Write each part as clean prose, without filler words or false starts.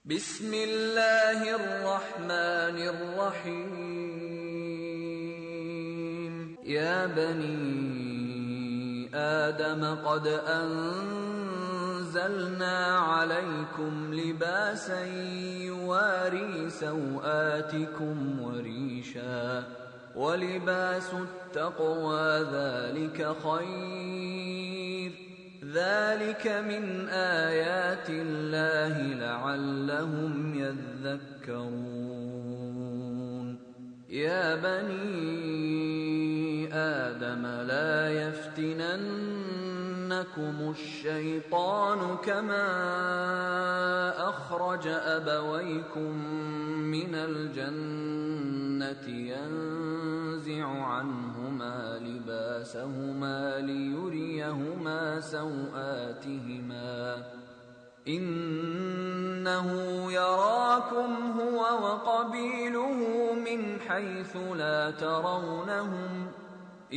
بسم الله الرحمن الرحيم يا بني آدم قد أنزلنا عليكم لباسا يواري سوآتكم وريشا ولباس التقوى ذلك خير ذلك من آيات الله لعلهم يذكرون يا بني آدم لا يفتننكم الشيطان كما أخرج أبويكم من الجنة ينزع عنهما لباسهما ليريهما سوآتهما إنه يراكم هو وقبيله من حيث لا ترونهم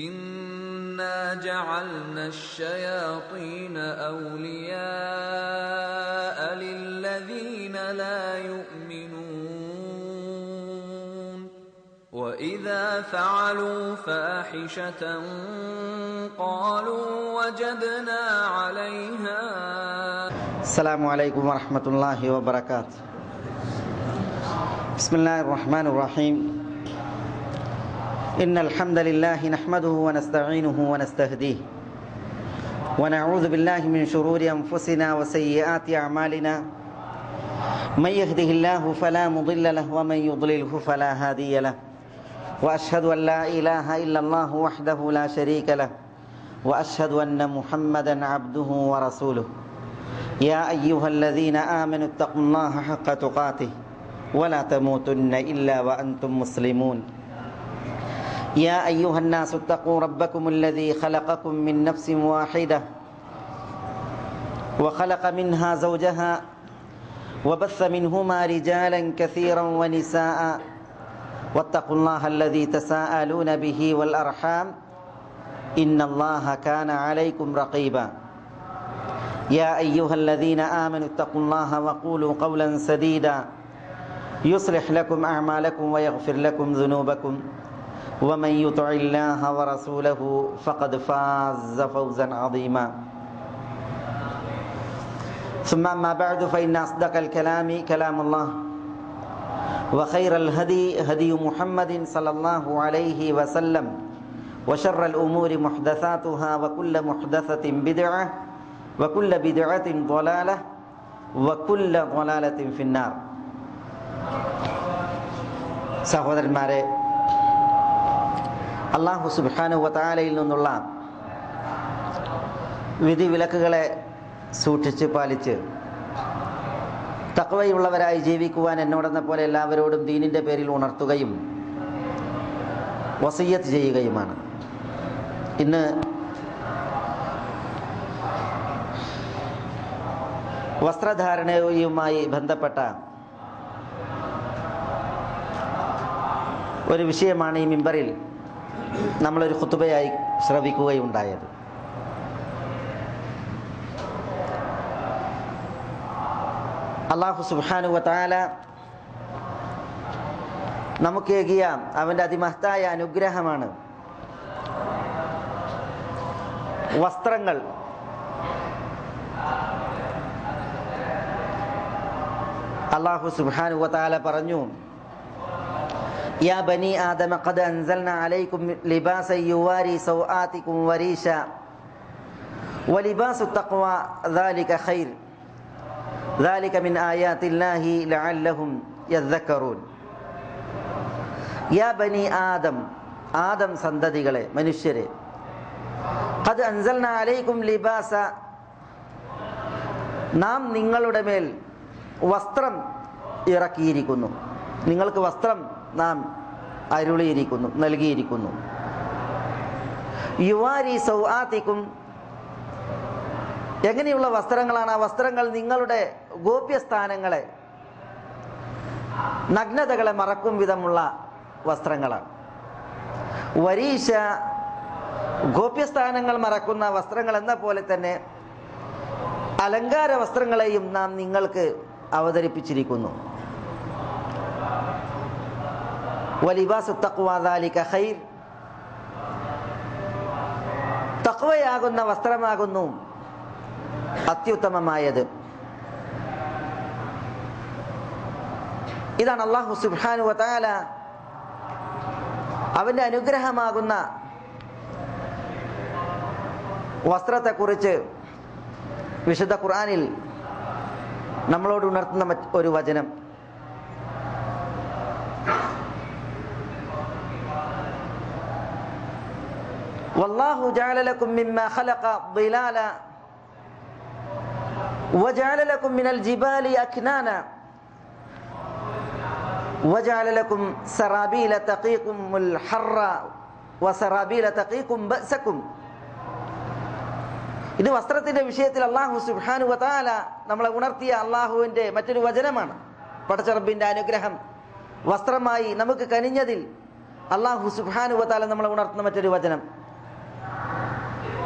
إنا جعلنا الشياطين أولياء للذين لا يؤمنون وإذا فعلوا فاحشة قالوا وجدنا عليها. السلام عليكم ورحمة الله وبركاته. بسم الله الرحمن الرحيم. إن الحمد لله نحمده ونستعينه ونستهديه ونعوذ بالله من شرور أنفسنا وسيئات أعمالنا من يهده الله فلا مضل له ومن يضلله فلا هادي له وأشهد أن لا إله إلا الله وحده لا شريك له وأشهد أن محمدا عبده ورسوله يا أيها الذين آمنوا اتقوا الله حق تقاته ولا تموتن إلا وأنتم مسلمون يا أيها الناس اتقوا ربكم الذي خلقكم من نفس واحدة وخلق منها زوجها وبث منهما رجالا كثيرا ونساء واتقوا الله الذي تساءلون به والأرحام إن الله كان عليكم رقيبا يا أيها الذين آمنوا اتقوا الله وقولوا قولا سديدا يصلح لكم أعمالكم ويغفر لكم ذنوبكم ومن يطع الله ورسوله فقد فاز فوزا عظيما ثم أما بعد فإن أصدق الكلام كلام الله وخير الهدي هدي محمد صلى الله عليه وسلم وشر الأمور محدثاتها وكل محدثة بدعة وكل بدعة ضلالة وكل ضلالة في النار. സഹോദരന്മാരെ, അല്ലാഹു സുബ്ഹാനഹു വ തആലയിൽ നിന്നുള്ള വിധിവിലക്കുകളെ സൂക്ഷിച്ച് പാലിച്ച് തഖ്വയുള്ളവരായി ജീവിക്കുവാൻ എന്നോടെന്ന പോലെ എല്ലാവരോടും ദീനിൻ്റെ പേരിൽ ഉണർത്തുകയും വസിയ്യത്ത് ചെയ്യുകയുമാണ്. ഇന്ന് വസ്ത്രധാരണയുമായി ബന്ധപ്പെട്ട ഒരു വിഷയമാണ് ഈ മിമ്പറിൽ നമ്മളൊരു ഖുതുബയായി ശ്രവിക്കുകയുണ്ടായത്. അല്ലാഹു സുബ്ഹാനഹു വ തആല നമുക്കേകിയ അവൻ്റെ അതിമഹത്തായ അനുഗ്രഹമാണ് വസ്ത്രങ്ങൾ. അല്ലാഹു സുബ്ഹാനഹു വ തആല പറഞ്ഞു, യാ ബനി ആദമ ഖദ് അൻസൽനാ അലൈക്കും ലിബാസൻ യുവാരി സൗആതികും വരീശ വലിബാസു തഖ്വ ദാലിക ഖൈർ ദാലിക മിൻ ആയാതില്ലാഹി ലഅല്ലഹും യദ്ദക്കറൂൻ. യാ ബനി ആദം, ആദം സന്തതികളെ, മനുഷ്യരെ, ഖദ് അൻസൽനാ അലൈക്കും ലിബാസ, നാം നിങ്ങളുടെ മേൽ വസ്ത്രം ഇറക്കിയിരിക്കുന്നു, നിങ്ങൾക്ക് വസ്ത്രം നാം അരുളിയിരിക്കുന്നു, നൽകിയിരിക്കുന്നു. യുവാരി സൗആതികും, എങ്ങനെയുള്ള വസ്ത്രങ്ങളാണ്? ആ വസ്ത്രങ്ങൾ നിങ്ങളുടെ ഗോപ്യസ്ഥാനങ്ങളെ, നഗ്നതകളെ മറക്കും വിധമുള്ള വസ്ത്രങ്ങളാണ്. വരീശ, ഗോപ്യസ്ഥാനങ്ങൾ മറക്കുന്ന വസ്ത്രങ്ങൾ എന്ന പോലെ തന്നെ അലങ്കാര വസ്ത്രങ്ങളെയും നാം നിങ്ങൾക്ക് അവതരിപ്പിച്ചിരിക്കുന്നു. വലിബാസു തഖ്വ ദാലിക ഖൈർ, തഖ്വയാകുന്ന വസ്ത്രമാകുന്നു അത്യുത്തമമായത്. ഇതാണ് അല്ലാഹു സുബ്ഹാനഹു വ തആല അവന്റെ അനുഗ്രഹമാകുന്ന വസ്ത്രത്തെക്കുറിച്ച് വിശുദ്ധ ഖുർആനിൽ നമ്മളോട് ഉണർത്തുന്ന ഒരു വചനം. വല്ലാഹു ജഅല ലക്കും മിമ്മാ ഖലഖ ളിലാല വജഅല ലക്കും മിനൽ ജിബാലി അക്നാന വജഅല ലക്കും സറാബീല തഖീകുമുൽ ഹർറ വസറാബീല തഖീകും ബഅസകും. ഇത് വസ്ത്രത്തിന്റെ വിഷയത്തിൽ അല്ലാഹു സുബ്ഹാനഹു വ തആല നമ്മളെ ഉണർത്തിയ അല്ലാഹുവിന്റെ മറ്റൊരു വചനമാണ്. പടച്ച റബ്ബിന്റെ അനുഗ്രഹം വസ്ത്രമായി നമുക്ക് കനിഞ്ഞതിൽ അല്ലാഹു സുബ്ഹാനഹു വ തആല നമ്മളെ ഉണർത്തുന്ന മറ്റൊരു വചനം.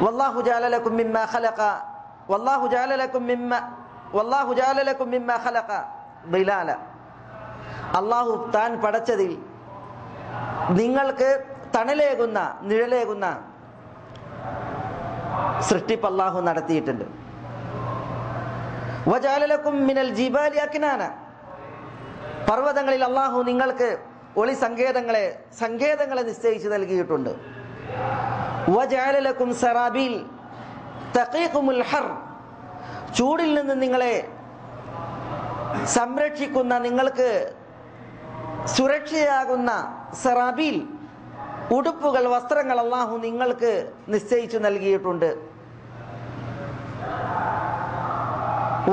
വല്ലാഹു ജഅല ലക്കും മിമ്മാ ഖലഖ വല്ലാഹു ജഅല ലക്കും മിമ്മാ ഖലഖ ളിലാല. അല്ലാഹു താൻ പടച്ചതിൽ നിങ്ങൾക്ക് തണലേകുന്ന നിഴലേകുന്ന സൃഷ്ടിപ്പ് അല്ലാഹു നടത്തിയിട്ടുണ്ട്. വജഅല ലക്കും മിനൽ ജിബാലി അക്നാന, പർവ്വതങ്ങളിൽ അല്ലാഹു നിങ്ങൾക്ക് ഒളി സങ്കേതങ്ങളെ നിശ്ചയിച്ചു നൽകിയിട്ടുണ്ട്. വജഅല ലക്കും സറാബീൽ തഖീകുമുൽ ഹർ, ചൂടിൽ നിന്ന് നിങ്ങളെ സംരക്ഷിക്കുന്ന, നിങ്ങൾക്ക് സുരക്ഷയാകുന്ന സറാബീൽ ഉടുപ്പുകൾ, വസ്ത്രങ്ങൾ അല്ലാഹു നിങ്ങൾക്ക് നിശ്ചയിച്ചു നൽകിയിട്ടുണ്ട്.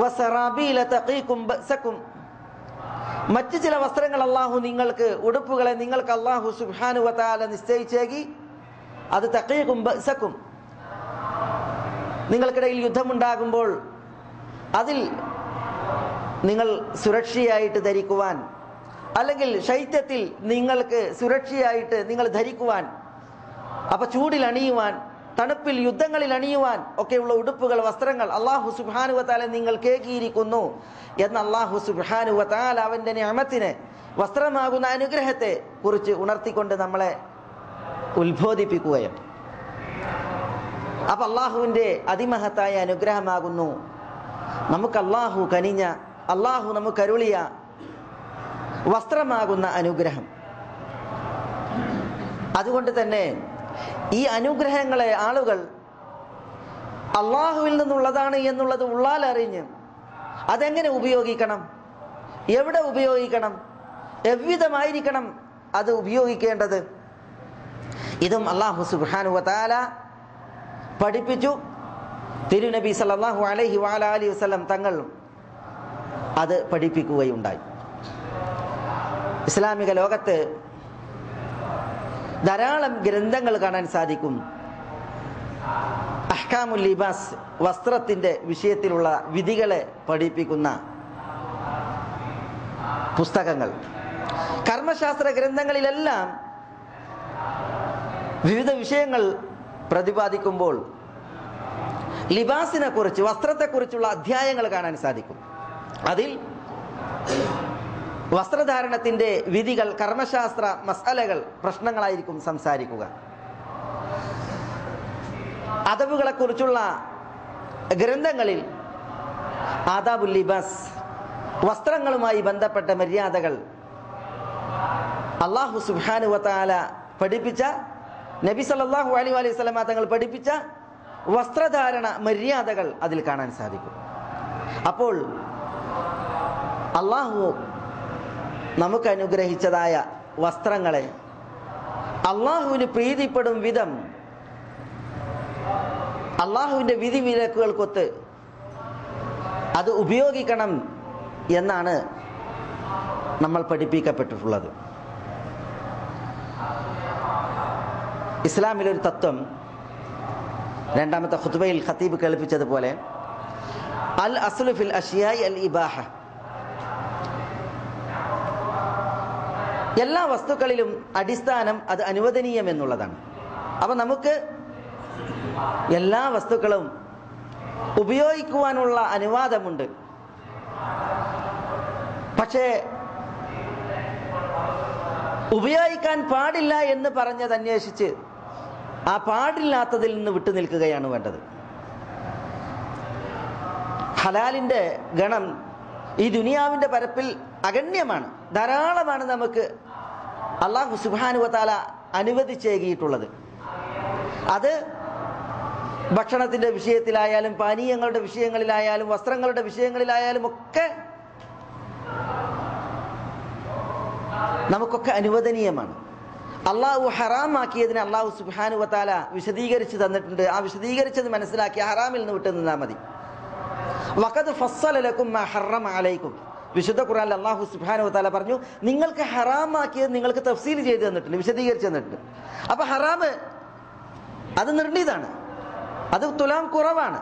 വസറാബീല തഖീകും ബഅസകും, മറ്റു ചില വസ്ത്രങ്ങൾ അല്ലാഹു നിങ്ങൾക്ക്, ഉടുപ്പുകളെ നിങ്ങൾക്ക് അല്ലാഹു സുബ്ഹാനഹു വ തആല നിശ്ചയിച്ചേകി. അത് തഖീകും ബഅസകും, നിങ്ങൾക്കിടയിൽ യുദ്ധമുണ്ടാകുമ്പോൾ അതിൽ നിങ്ങൾ സുരക്ഷയായിട്ട് ധരിക്കുവാൻ, അല്ലെങ്കിൽ ശൈത്യത്തിൽ നിങ്ങൾക്ക് സുരക്ഷയായിട്ട് നിങ്ങൾ ധരിക്കുവാൻ, അപ്പൊ ചൂടിൽ അണിയുവാൻ, തണുപ്പിൽ യുദ്ധങ്ങളിൽ അണിയുവാൻ ഒക്കെയുള്ള ഉടുപ്പുകൾ, വസ്ത്രങ്ങൾ അല്ലാഹു സുബ്ഹാനഹു വ തആല നിങ്ങൾ കേകിയിരിക്കുന്നു എന്ന് അല്ലാഹു സുബ്ഹാനഹു വ തആല അവന്റെ നിഅമത്തിനെ, വസ്ത്രമാകുന്ന അനുഗ്രഹത്തെ കുറിച്ച് ഉണർത്തിക്കൊണ്ട് നമ്മളെ ഉത്ബോധിപ്പിക്കുകയാണ്. അപ്പൊ അല്ലാഹുവിന്റെ അതിമഹത്തായ അനുഗ്രഹമാകുന്നു നമുക്ക് അല്ലാഹു കനിഞ്ഞ, അല്ലാഹു നമുക്ക് അരുളിയ വസ്ത്രമാകുന്ന അനുഗ്രഹം. അതുകൊണ്ട് തന്നെ ഈ അനുഗ്രഹങ്ങളെ ആളുകൾ അല്ലാഹുവിൽ നിന്നുള്ളതാണ് എന്നുള്ളത് ഉള്ളാൽ അറിഞ്ഞ് അതെങ്ങനെ ഉപയോഗിക്കണം, എവിടെ ഉപയോഗിക്കണം, എவ்விதമായിരിക്കണം അത് ഉപയോഗിക്കേണ്ടത്, ഇതും അല്ലാഹു സുബ്ഹാനഹു വ തആല പഠിപ്പിച്ചു. തിരുനബി സല്ലല്ലാഹു അലൈഹി വഅലിഹി വസല്ലം തങ്ങൾ അത് പഠിപ്പിക്കുകയുണ്ടായി. ഇസ്ലാമിക ലോകത്ത് ധാരാളം ഗ്രന്ഥങ്ങൾ കാണാൻ സാധിക്കും. അഹ്കാമുൽ ലിബാസ്, വസ്ത്രത്തിന്റെ വിഷയത്തിലുള്ള വിധികളെ പഠിപ്പിക്കുന്ന പുസ്തകങ്ങൾ. കർമ്മശാസ്ത്ര ഗ്രന്ഥങ്ങളിലെല്ലാം വിവിധ വിഷയങ്ങൾ പ്രതിപാദിക്കുമ്പോൾ ലിബാസിനെ കുറിച്ച്, വസ്ത്രത്തെക്കുറിച്ചുള്ള അധ്യായങ്ങൾ കാണാൻ സാധിക്കും. അതിൽ വസ്ത്രധാരണത്തിന്റെ വിധികൾ, കർമ്മശാസ്ത്ര മസലകൾ, പ്രശ്നങ്ങളായിരിക്കും സംസാരിക്കുക. അദബുകളെ കുറിച്ചുള്ള ഗ്രന്ഥങ്ങളിൽ ആദാബുൽ ലിബാസ്, വസ്ത്രങ്ങളുമായി ബന്ധപ്പെട്ട മര്യാദകൾ, അല്ലാഹു സുബ്ഹാനഹു വ തആല പഠിപ്പിച്ച, നബി സല്ലല്ലാഹു അലൈഹി വസല്ലം തങ്ങൾ പഠിപ്പിച്ച വസ്ത്രധാരണ മര്യാദകൾ അതിൽ കാണാൻ സാധിക്കും. അപ്പോൾ അല്ലാഹു നമുക്ക് അനുഗ്രഹിച്ചതായ വസ്ത്രങ്ങളെ അല്ലാഹുവിന് പ്രീതിപ്പെടും വിധം അല്ലാഹുവിന്റെ വിധി വിലക്കുകൾക്കൊത്ത് അത് ഉപയോഗിക്കണം എന്നാണ് നമ്മൾ പഠിപ്പിക്കപ്പെട്ടിട്ടുള്ളത്. ഇസ്ലാമിലൊരു തത്വം, രണ്ടാമത്തെ ഖുതുബയിൽ ഖതീബ് കേൾപ്പിച്ചതുപോലെ, അൽ അസ്ലു ഫിൽ അഷ്യാഇ അൽ ഇബാഹ, എല്ലാ വസ്തുക്കളിലും അടിസ്ഥാനം അത് അനുവദനീയം എന്നുള്ളതാണ്. അപ്പൊ നമുക്ക് എല്ലാ വസ്തുക്കളും ഉപയോഗിക്കുവാനുള്ള അനുവാദമുണ്ട്. പക്ഷേ ഉപയോഗിക്കാൻ പാടില്ല എന്ന് പറഞ്ഞത് അന്വേഷിച്ച് ആ പാടില്ലാത്തതിൽ നിന്ന് വിട്ടു നിൽക്കുകയാണ് വേണ്ടത്. ഹലാലിൻ്റെ ഗണം ഈ ദുനിയാവിൻ്റെ പരപ്പിൽ അഗണ്യമാണ്, ധാരാളമാണ് നമുക്ക് അല്ലാഹു സുബ്ഹാനഹു വ തആല അനുവദിച്ചേകിയിട്ടുള്ളത്. അത് ഭക്ഷണത്തിൻ്റെ വിഷയത്തിലായാലും പാനീയങ്ങളുടെ വിഷയങ്ങളിലായാലും വസ്ത്രങ്ങളുടെ വിഷയങ്ങളിലായാലും ഒക്കെ നമുക്കൊക്കെ അനുവദനീയമാണ്. അള്ളാഹു ഹറാമാക്കിയതിനെ അള്ളാഹു സുബ്ഹാനഹു വ തആല വിശദീകരിച്ച് തന്നിട്ടുണ്ട്. ആ വിശദീകരിച്ചത് മനസ്സിലാക്കി ഹറാമിൽ നിന്ന് വിട്ടു നിന്നാൽ മതി. വഖദ് ഫസ്സല ലക്കും മാ ഹറമ അലൈക്കും, വിശുദ്ധ ഖുർആനിൽ അള്ളാഹു സുബ്ഹാനഹു വ തആല പറഞ്ഞു, നിങ്ങൾക്ക് ഹറാമാക്കിയത് നിങ്ങൾക്ക് തഫ്സീൽ ചെയ്ത് തന്നിട്ടുണ്ട്, വിശദീകരിച്ച് തന്നിട്ടുണ്ട്. അപ്പൊ ഹറാമ് അത് നിർണീതാണ്, അത് തുലാം കുറവാണ്.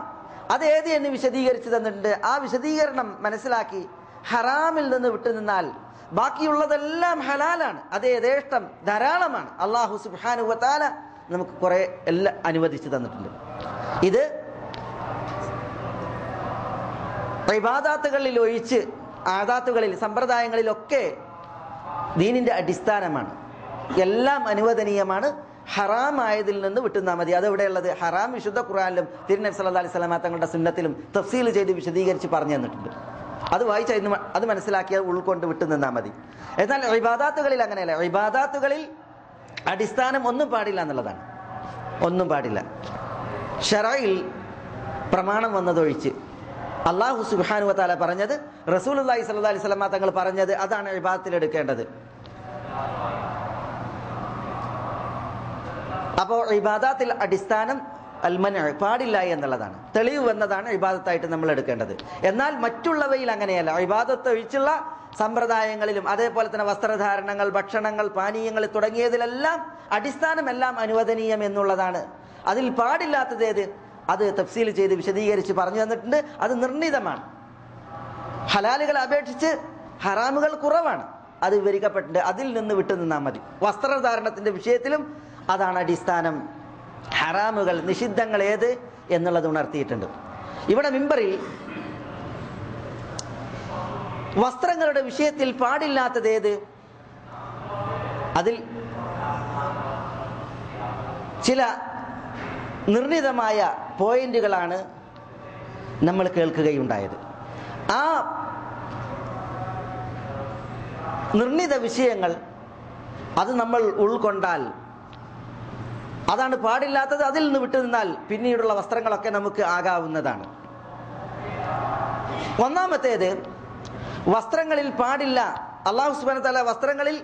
അത് ഏത് എന്ന് വിശദീകരിച്ച് തന്നിട്ടുണ്ട്. ആ വിശദീകരണം മനസ്സിലാക്കി ഹറാമിൽ നിന്ന് വിട്ടു നിന്നാൽ ബാക്കിയുള്ളതെല്ലാം ഹലാലാണ്. അത് യഥേഷ്ടം ധാരാളമാണ്. അള്ളാഹു സുബ്ഹാനഹു വ തആല നമുക്ക് കുറെ എല്ലാം അനുവദിച്ചു തന്നിട്ടുണ്ട്. ഇത് ഇബാദാത്തുകളിൽ ഒഴിച്ച് ആദാത്തുകളിൽ സമ്പ്രദായങ്ങളിലൊക്കെ ദീനിന്റെ അടിസ്ഥാനമാണ്. എല്ലാം അനുവദനീയമാണ്. ഹറാം ആയതിൽ നിന്ന് വിട്ടുന്നാൽ മതി. അതെവിടെയുള്ളത്? ഹറാം വിശുദ്ധ ഖുർആനിലും തിരുനബി സല്ലല്ലാഹു അലൈഹി വസല്ലം തങ്ങളുടെ സുന്നത്തിലും തഫ്സീൽ ചെയ്ത് വിശദീകരിച്ച് പറഞ്ഞു തന്നിട്ടുണ്ട്. അത് വായിച്ച് അത് മനസ്സിലാക്കിയാൽ ഉൾക്കൊണ്ട് വിട്ടു നിന്നാൽ മതി. എന്നാൽ ഇബാദാത്തുകളിൽ അങ്ങനെയല്ല. ഇബാദാത്തുകളിൽ അടിസ്ഥാനം ഒന്നും പാടില്ല എന്നുള്ളതാണ്. ഒന്നും പാടില്ല. ശറയിൽ പ്രമാണം വന്നതൊഴിച്ച് അല്ലാഹു സുബ്ഹാനഹു വ തആല പറഞ്ഞത്, റസൂലുള്ളാഹി സ്വല്ലല്ലാഹു അലൈഹി വസല്ലം തങ്ങൾ പറഞ്ഞത്, അതാണ് ഇബാദത്തിൽ എടുക്കേണ്ടത്. അപ്പോൾ ഇബാദത്തിൽ അടിസ്ഥാനം അൽമന, പാടില്ല എന്നുള്ളതാണ്. തെളിവ് വന്നതാണ് ഇബാദത്തായിട്ട് നമ്മൾ എടുക്കേണ്ടത്. എന്നാൽ മറ്റുള്ളവയിൽ അങ്ങനെയല്ല. ഇബാദത്ത് ഒഴിച്ചുള്ള സമ്പ്രദായങ്ങളിലും അതേപോലെ തന്നെ വസ്ത്രധാരണങ്ങൾ, ഭക്ഷണങ്ങൾ, പാനീയങ്ങൾ തുടങ്ങിയതിലെല്ലാം അടിസ്ഥാനമെല്ലാം അനുവദനീയം എന്നുള്ളതാണ്. അതിൽ പാടില്ലാത്തത് ഏത്? അത് തഫ്സീൽ ചെയ്ത് വിശദീകരിച്ച് പറഞ്ഞു തന്നിട്ടുണ്ട്. അത് നിർണീതമാണ്. ഹലാലുകളെ അപേക്ഷിച്ച് ഹറാമുകൾ കുറവാണ്, അത് വിവരിക്കപ്പെട്ടിട്ടുണ്ട്. അതിൽ നിന്ന് വിട്ടു നിന്നാൽ മതി. വസ്ത്രധാരണത്തിന്റെ വിഷയത്തിലും അതാണ് അടിസ്ഥാനം. ഹറാമുകൾ, നിഷിദ്ധങ്ങൾ ഏത് എന്നുള്ളത് ഉണർത്തിയിട്ടുണ്ട്. ഇവിടെ മിമ്പറിൽ വസ്ത്രങ്ങളുടെ വിഷയത്തിൽ പാടില്ലാത്തത് ഏത്? അതിൽ ചില നിർണിതമായ പോയിന്റുകളാണ് നമ്മൾ കേൾക്കുകയുണ്ടായത്. ആ നിർണിത വിഷയങ്ങൾ അത് നമ്മൾ ഉൾക്കൊണ്ടാൽ അതാണ് പാടില്ലാത്തത്. അതിൽ നിന്ന് വിട്ടു നിന്നാൽ പിന്നീടുള്ള വസ്ത്രങ്ങളൊക്കെ നമുക്ക് ആകാവുന്നതാണ്. ഒന്നാമത്തേത്, വസ്ത്രങ്ങളിൽ പാടില്ല. അല്ലാഹു സുബ്ഹാനഹു വ തആല വസ്ത്രങ്ങളിൽ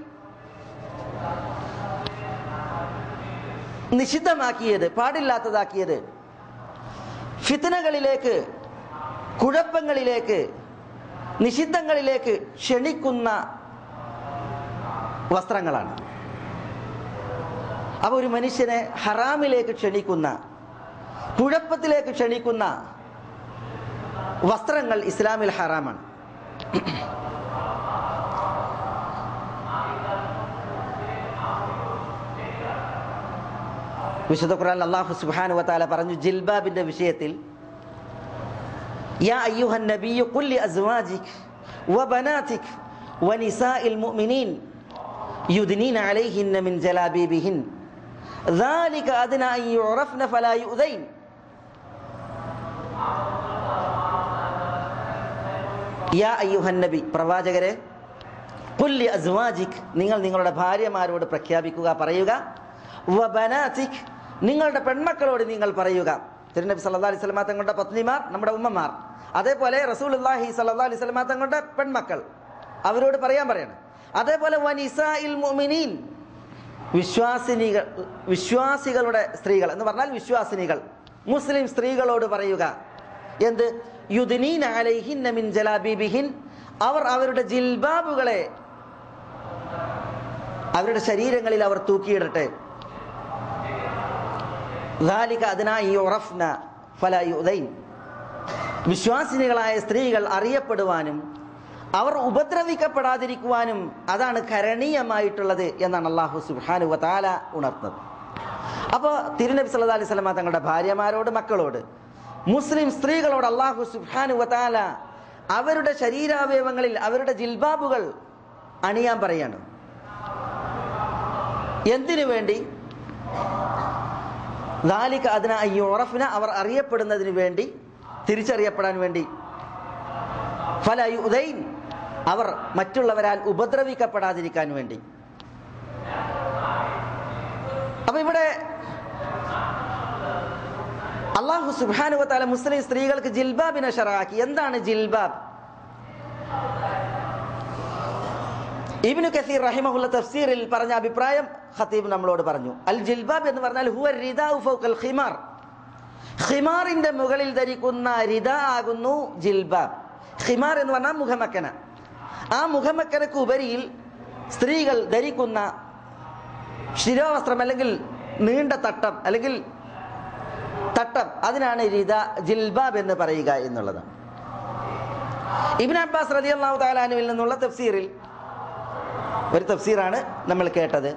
നിഷിദ്ധമാക്കിയത്, പാടില്ലാത്തതാക്കിയത് ഫിത്നകളിലേക്ക്, കുഴപ്പങ്ങളിലേക്ക്, നിഷിദ്ധങ്ങളിലേക്ക് ക്ഷണിക്കുന്ന വസ്ത്രങ്ങളാണ്. അപ്പോൾ ഒരു മനുഷ്യനെ ഹറാമിലേക്ക് ക്ഷണിക്കുന്ന, കുഴപ്പത്തിലേക്ക് ക്ഷണിക്കുന്ന വസ്ത്രങ്ങൾ ഇസ്ലാമിൽ ഹറാമാണ്. വിശുദ്ധ ഖുർആനിൽ അല്ലാഹു സുബ്ഹാനഹു വ തആല പറഞ്ഞു ജിൽബാബിന്റെ വിഷയത്തിൽ, യാ അയ്യുഹൻ നബിയ്യു ഖുൽ ലി അസ്വാജിക വബനാതിക വനിസാഇൽ മുഅ്മിനീൻ യുദ്നീന അലൈഹിന്ന മിൻ ജലാബീബിഹിൻ ذلك أدنى أن يعرفن فلا يؤذين. യാ അയ്യുഹൻ നബി, പ്രവാചകരെ, ഖുൽ ലി അസ്വാജിക, നിങ്ങൾ നിങ്ങളുടെ ഭാര്യമാരോട് പ്രഖ്യാപിക്കുക, പറയുക, വബനാതിക, നിങ്ങളുടെ പെൺമക്കളോട് നിങ്ങൾ പറയുക. തിരുനബി സല്ലല്ലാഹു അലൈഹി വസല്ലം തങ്ങളുടെ പത്നിമാർ, നമ്മുടെ ഉമ്മമാർ, അതേപോലെ റസൂലുള്ളാഹി സല്ലല്ലാഹു അലൈഹി വസല്ലം തങ്ങളുടെ പെൺമക്കൾ, അവരോട് പറയണം. അതേപോലെ വനിസാഇൽ മുഅ്മിനീൻ, വിശ്വാസികളുടെ സ്ത്രീകൾ എന്ന് പറഞ്ഞാൽ വിശ്വാസിനികൾ, മുസ്ലിം സ്ത്രീകളോട് പറയുക. എന്ത്? യുദ്നീന അലൈഹിന്ന മിൻ ജലാബീബിഹിൻ, അവർ അവരുടെ ജിൽബാബുകളെ അവരുടെ ശരീരങ്ങളിൽ അവർ തൂക്കിയിടട്ടെ. ذلك أدنى أن يعرفن فلا يؤذين, വിശ്വാസിനികളായ സ്ത്രീകൾ അറിയപ്പെടുവാനും അവർ ഉപദ്രവിക്കപ്പെടാതിരിക്കുവാനും അതാണ് കരണീയമായിട്ടുള്ളത് എന്നാണ് അല്ലാഹു സുബ്ഹാനഹു വ തആല ഉണർത്തുന്നത്. അപ്പോൾ തിരുനബി സല്ലല്ലാഹു അലൈഹി വസല്ലം തങ്ങളുടെ ഭാര്യമാരോട്, മക്കളോട്, മുസ്ലിം സ്ത്രീകളോട് അല്ലാഹു സുബ്ഹാനഹു വ തആല അവരുടെ ശരീരാവയവങ്ങളിൽ അവരുടെ ജിൽബാബുകൾ അണിയാൻ പറയാണ്. എന്തിനു വേണ്ടി? ദാലിക അദ്നാ അൻ യുറഫ്ന, അവർ അറിയപ്പെടുന്നതിന് വേണ്ടി, തിരിച്ചറിയപ്പെടാൻ വേണ്ടി. ഫലാ യുദൈൻ, അവർ മറ്റുള്ളവരാൽ ഉപദ്രവിക്കപ്പെടാതിരിക്കാൻ വേണ്ടി. അപ്പൊ ഇവിടെ അല്ലാഹു സുബ്ഹാനഹു വ തആല മുസ്ലിം സ്ത്രീകൾക്ക് ജിൽബാബിനെ ശറഅാക്കി. എന്താണ് ജിൽബാബ്? ഇബ്നു കസീർ റഹിമഹുല്ല തഫ്സീറിൽ പറഞ്ഞ അഭിപ്രായം ഖതീബ് നമ്മളോട് പറഞ്ഞു. അൽ ജിൽബാബ് എന്ന് പറഞ്ഞാൽ ഹുവ റിദാഉ ഫൗഖൽ ഖിമാർ, ഖിമാറിന്റെ മുകളിൽ ധരിക്കുന്ന റിദാ ആകുന്നു ജിൽബാബ്. ഖിമാർ എന്ന് പറഞ്ഞാൽ മുഖമക്കന. ആ മുഖമക്കനക്ക് ഉപരിയിൽ സ്ത്രീകൾ ധരിക്കുന്ന ശിരോവസ്ത്രം അല്ലെങ്കിൽ നീണ്ട തട്ടം അല്ലെങ്കിൽ തട്ടം, അതിനാണ് ജിൽബാബ് എന്ന് പറയുക എന്നുള്ളതാണ്. ഇബ്നു അബ്ബാസ് റളിയല്ലാഹു തആല അൻഹുവിൽ നിന്നുള്ള തഫ്സീറിൽ ഒരു തഫ്സീറാണ് നമ്മൾ കേട്ടത്.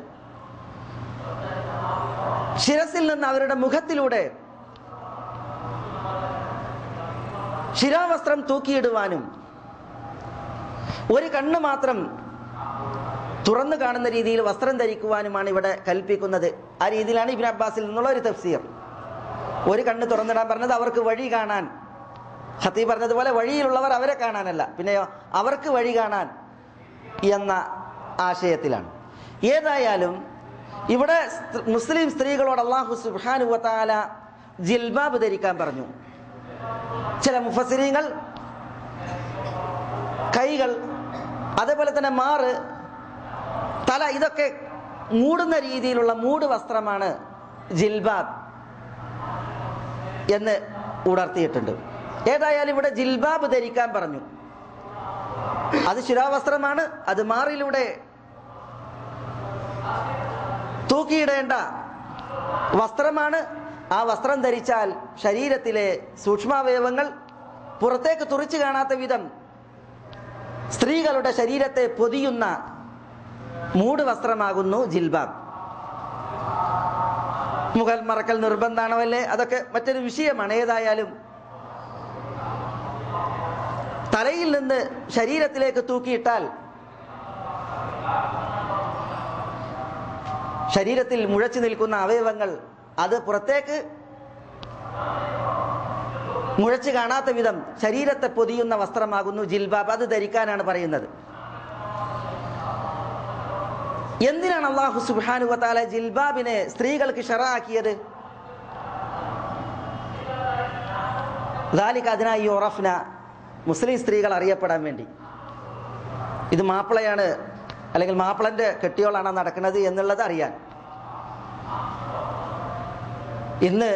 ശിരസിൽ നിന്ന് അവരുടെ മുഖത്തിലൂടെ ശിരോവസ്ത്രം തൂക്കിയിടുവാനും ഒരു കണ്ണ് മാത്രം തുറന്നു കാണുന്ന രീതിയിൽ വസ്ത്രം ധരിക്കുവാനുമാണ് ഇവിടെ കൽപ്പിക്കുന്നത്. ആ രീതിയിലാണ് ഇബ്നു അബ്ബാസിൽ നിന്നുള്ള ഒരു തഫ്സീർ. ഒരു കണ്ണ് തുറന്നിടാൻ പറഞ്ഞത് അവർക്ക് വഴി കാണാൻ, ഖതീബ് പറഞ്ഞതുപോലെ വഴിയിലുള്ളവർ അവരെ കാണാനല്ല, പിന്നെയോ അവർക്ക് വഴി കാണാൻ എന്ന ആശയത്തിലാണ്. ഏതായാലും ഇവിടെ മുസ്ലിം സ്ത്രീകളോട് അല്ലാഹു സുബ്ഹാനഹു വ തആല ജിൽബാബ് ധരിക്കാൻ പറഞ്ഞു. ചില മുഫസ്സിരീങ്ങൾ കൈകൾ, അതേപോലെ തന്നെ മാറ്, തല, ഇതൊക്കെ മൂടുന്ന രീതിയിലുള്ള മൂട് വസ്ത്രമാണ് ജിൽബാബ് എന്ന് ഉണർത്തിയിട്ടുണ്ട്. ഏതായാലും ഇവിടെ ജിൽബാബ് ധരിക്കാൻ പറഞ്ഞു. അത് ശിരോവസ്ത്രമാണ്, അത് മാറിലൂടെ തൂക്കിയിടേണ്ട വസ്ത്രമാണ്. ആ വസ്ത്രം ധരിച്ചാൽ ശരീരത്തിലെ സൂക്ഷ്മാവയവങ്ങൾ പുറത്തേക്ക് തുറിച്ചു കാണാത്ത വിധം സ്ത്രീകളുടെ ശരീരത്തെ പൊതിയുന്ന മൂട് വസ്ത്രമാകുന്നു ജിൽബാബ്. മുഖൽ മറക്കൽ നിർബന്ധമാണോ അല്ലേ, അതൊക്കെ മറ്റൊരു വിഷയമാണ്. ഏതായാലും തലയിൽ നിന്ന് ശരീരത്തിലേക്ക് തൂക്കിയിട്ടാൽ ശരീരത്തിൽ മുഴച്ചു നിൽക്കുന്ന അവയവങ്ങൾ അത് പുറത്തേക്ക് മുഴച്ചു കാണാത്ത വിധം ശരീരത്തെ പൊതിയുന്ന വസ്ത്രമാകുന്നു ജിൽബാബ്. അത് ധരിക്കാനാണ് പറയുന്നത്. എന്തിനാണ് അല്ലാഹു സുബ്ഹാനഹു വ തആല ജിൽബാബിനെ സ്ത്രീകൾക്ക് ശറഅാക്കിയത്? ദാലിക അദ്നാ അൻ യുറഫ്ന, മുസ്ലിം സ്ത്രീകൾ അറിയപ്പെടാൻ വേണ്ടി. ഇത് മാപ്പിളയാണ് അല്ലെങ്കിൽ മാപ്പിളന്റെ കെട്ടിയോളാണ് നടക്കുന്നത് എന്നുള്ളത് അറിയാൻ. ഇന്ന്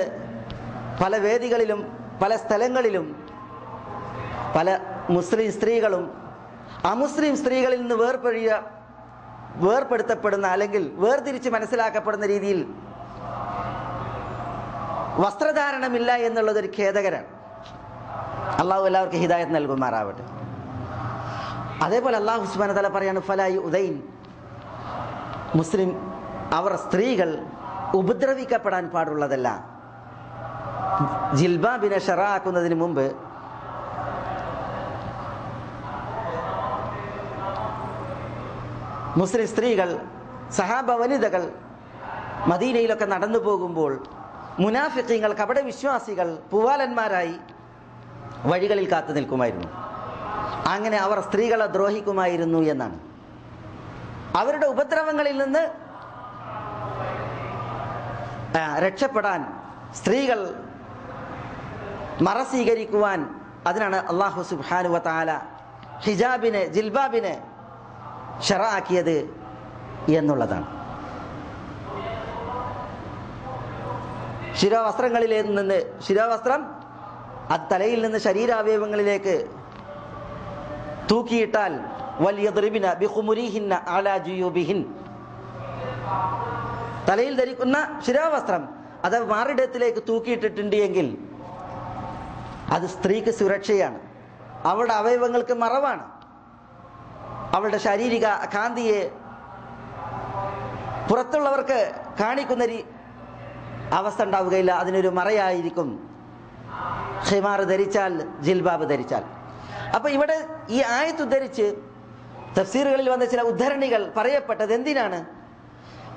പല വേദികളിലും പല സ്ഥലങ്ങളിലും പല മുസ്ലിം സ്ത്രീകളും അമുസ്ലിം സ്ത്രീകളിൽ നിന്ന് വേർപെടുത്തപ്പെടുന്ന അല്ലെങ്കിൽ വേർതിരിച്ച് മനസ്സിലാക്കപ്പെടുന്ന രീതിയിൽ വസ്ത്രധാരണമില്ല എന്നുള്ളതൊരു ഖേദകരാണ്. അള്ളാഹു എല്ലാവർക്കും ഹിദായത്ത് നൽകുമാറാവട്ടെ. അതേപോലെ അള്ളാഹു സുബ്ഹാനഹു വ തആല പറയാണ് ഫലാ യുദൈൻ, മുസ്ലിം അവർ സ്ത്രീകൾ ഉപദ്രവിക്കപ്പെടാൻ പാടുള്ളതല്ല. ജിൽബാബിനെ ശറഅാക്കുന്നതിന് മുമ്പ് മുസ്ലിം സ്ത്രീകൾ, സഹാബ വനിതകൾ മദീനയിലൊക്കെ നടന്നു പോകുമ്പോൾ മുനാഫിഖീങ്ങൾ, കപടവിശ്വാസികൾ പൂവാലന്മാരായി വഴികളിൽ കാത്തു നിൽക്കുമായിരുന്നു. അങ്ങനെ അവർ സ്ത്രീകളെ ദ്രോഹിക്കുമായിരുന്നു എന്നാണ്. അവരുടെ ഉപദ്രവങ്ങളിൽ നിന്ന് രക്ഷപ്പെടാൻ സ്ത്രീകൾ മറ സ്വീകരിക്കുവാൻ, അതിനാണ് അല്ലാഹു സുബ്ഹാനഹു വ തആല ഹിജാബിനെ, ജിൽബാബിനെ ശറഅാക്കിയത് എന്നുള്ളതാണ്. ശിരോവസ്ത്രങ്ങളിൽ നിന്ന്, ശിരോവസ്ത്രം അത് തലയിൽ നിന്ന് ശരീരാവയവങ്ങളിലേക്ക് തൂക്കിയിട്ടാൽ വൽയദ്രിബ്ന ബിഖുമുരിഹിന്ന അലാ ജുയൂബിഹിൻ, തലയിൽ ധരിക്കുന്ന ശിരോവസ്ത്രം അത് മാറിടത്തിലേക്ക് തൂക്കിയിട്ടിട്ടുണ്ട് എങ്കിൽ അത് സ്ത്രീക്ക് സുരക്ഷയാണ്, അവളുടെ അവയവങ്ങൾക്ക് മറവാണ്. അവളുടെ ശാരീരിക കാന്തിയെ പുറത്തുള്ളവർക്ക് കാണിക്കുന്ന അവസ്ഥ ഉണ്ടാവുകയില്ല. അതിനൊരു മറയായിരിക്കും ഖിമാർ ധരിച്ചാൽ, ജിൽബാബ് ധരിച്ചാൽ. അപ്പൊ ഇവിടെ ഈ ആയത്ത് ഉദ്ധരിച്ച് തഫ്സീറുകളിൽ വന്ന ചില ഉദ്ധരണികൾ പറയപ്പെട്ടത് എന്തിനാണ്?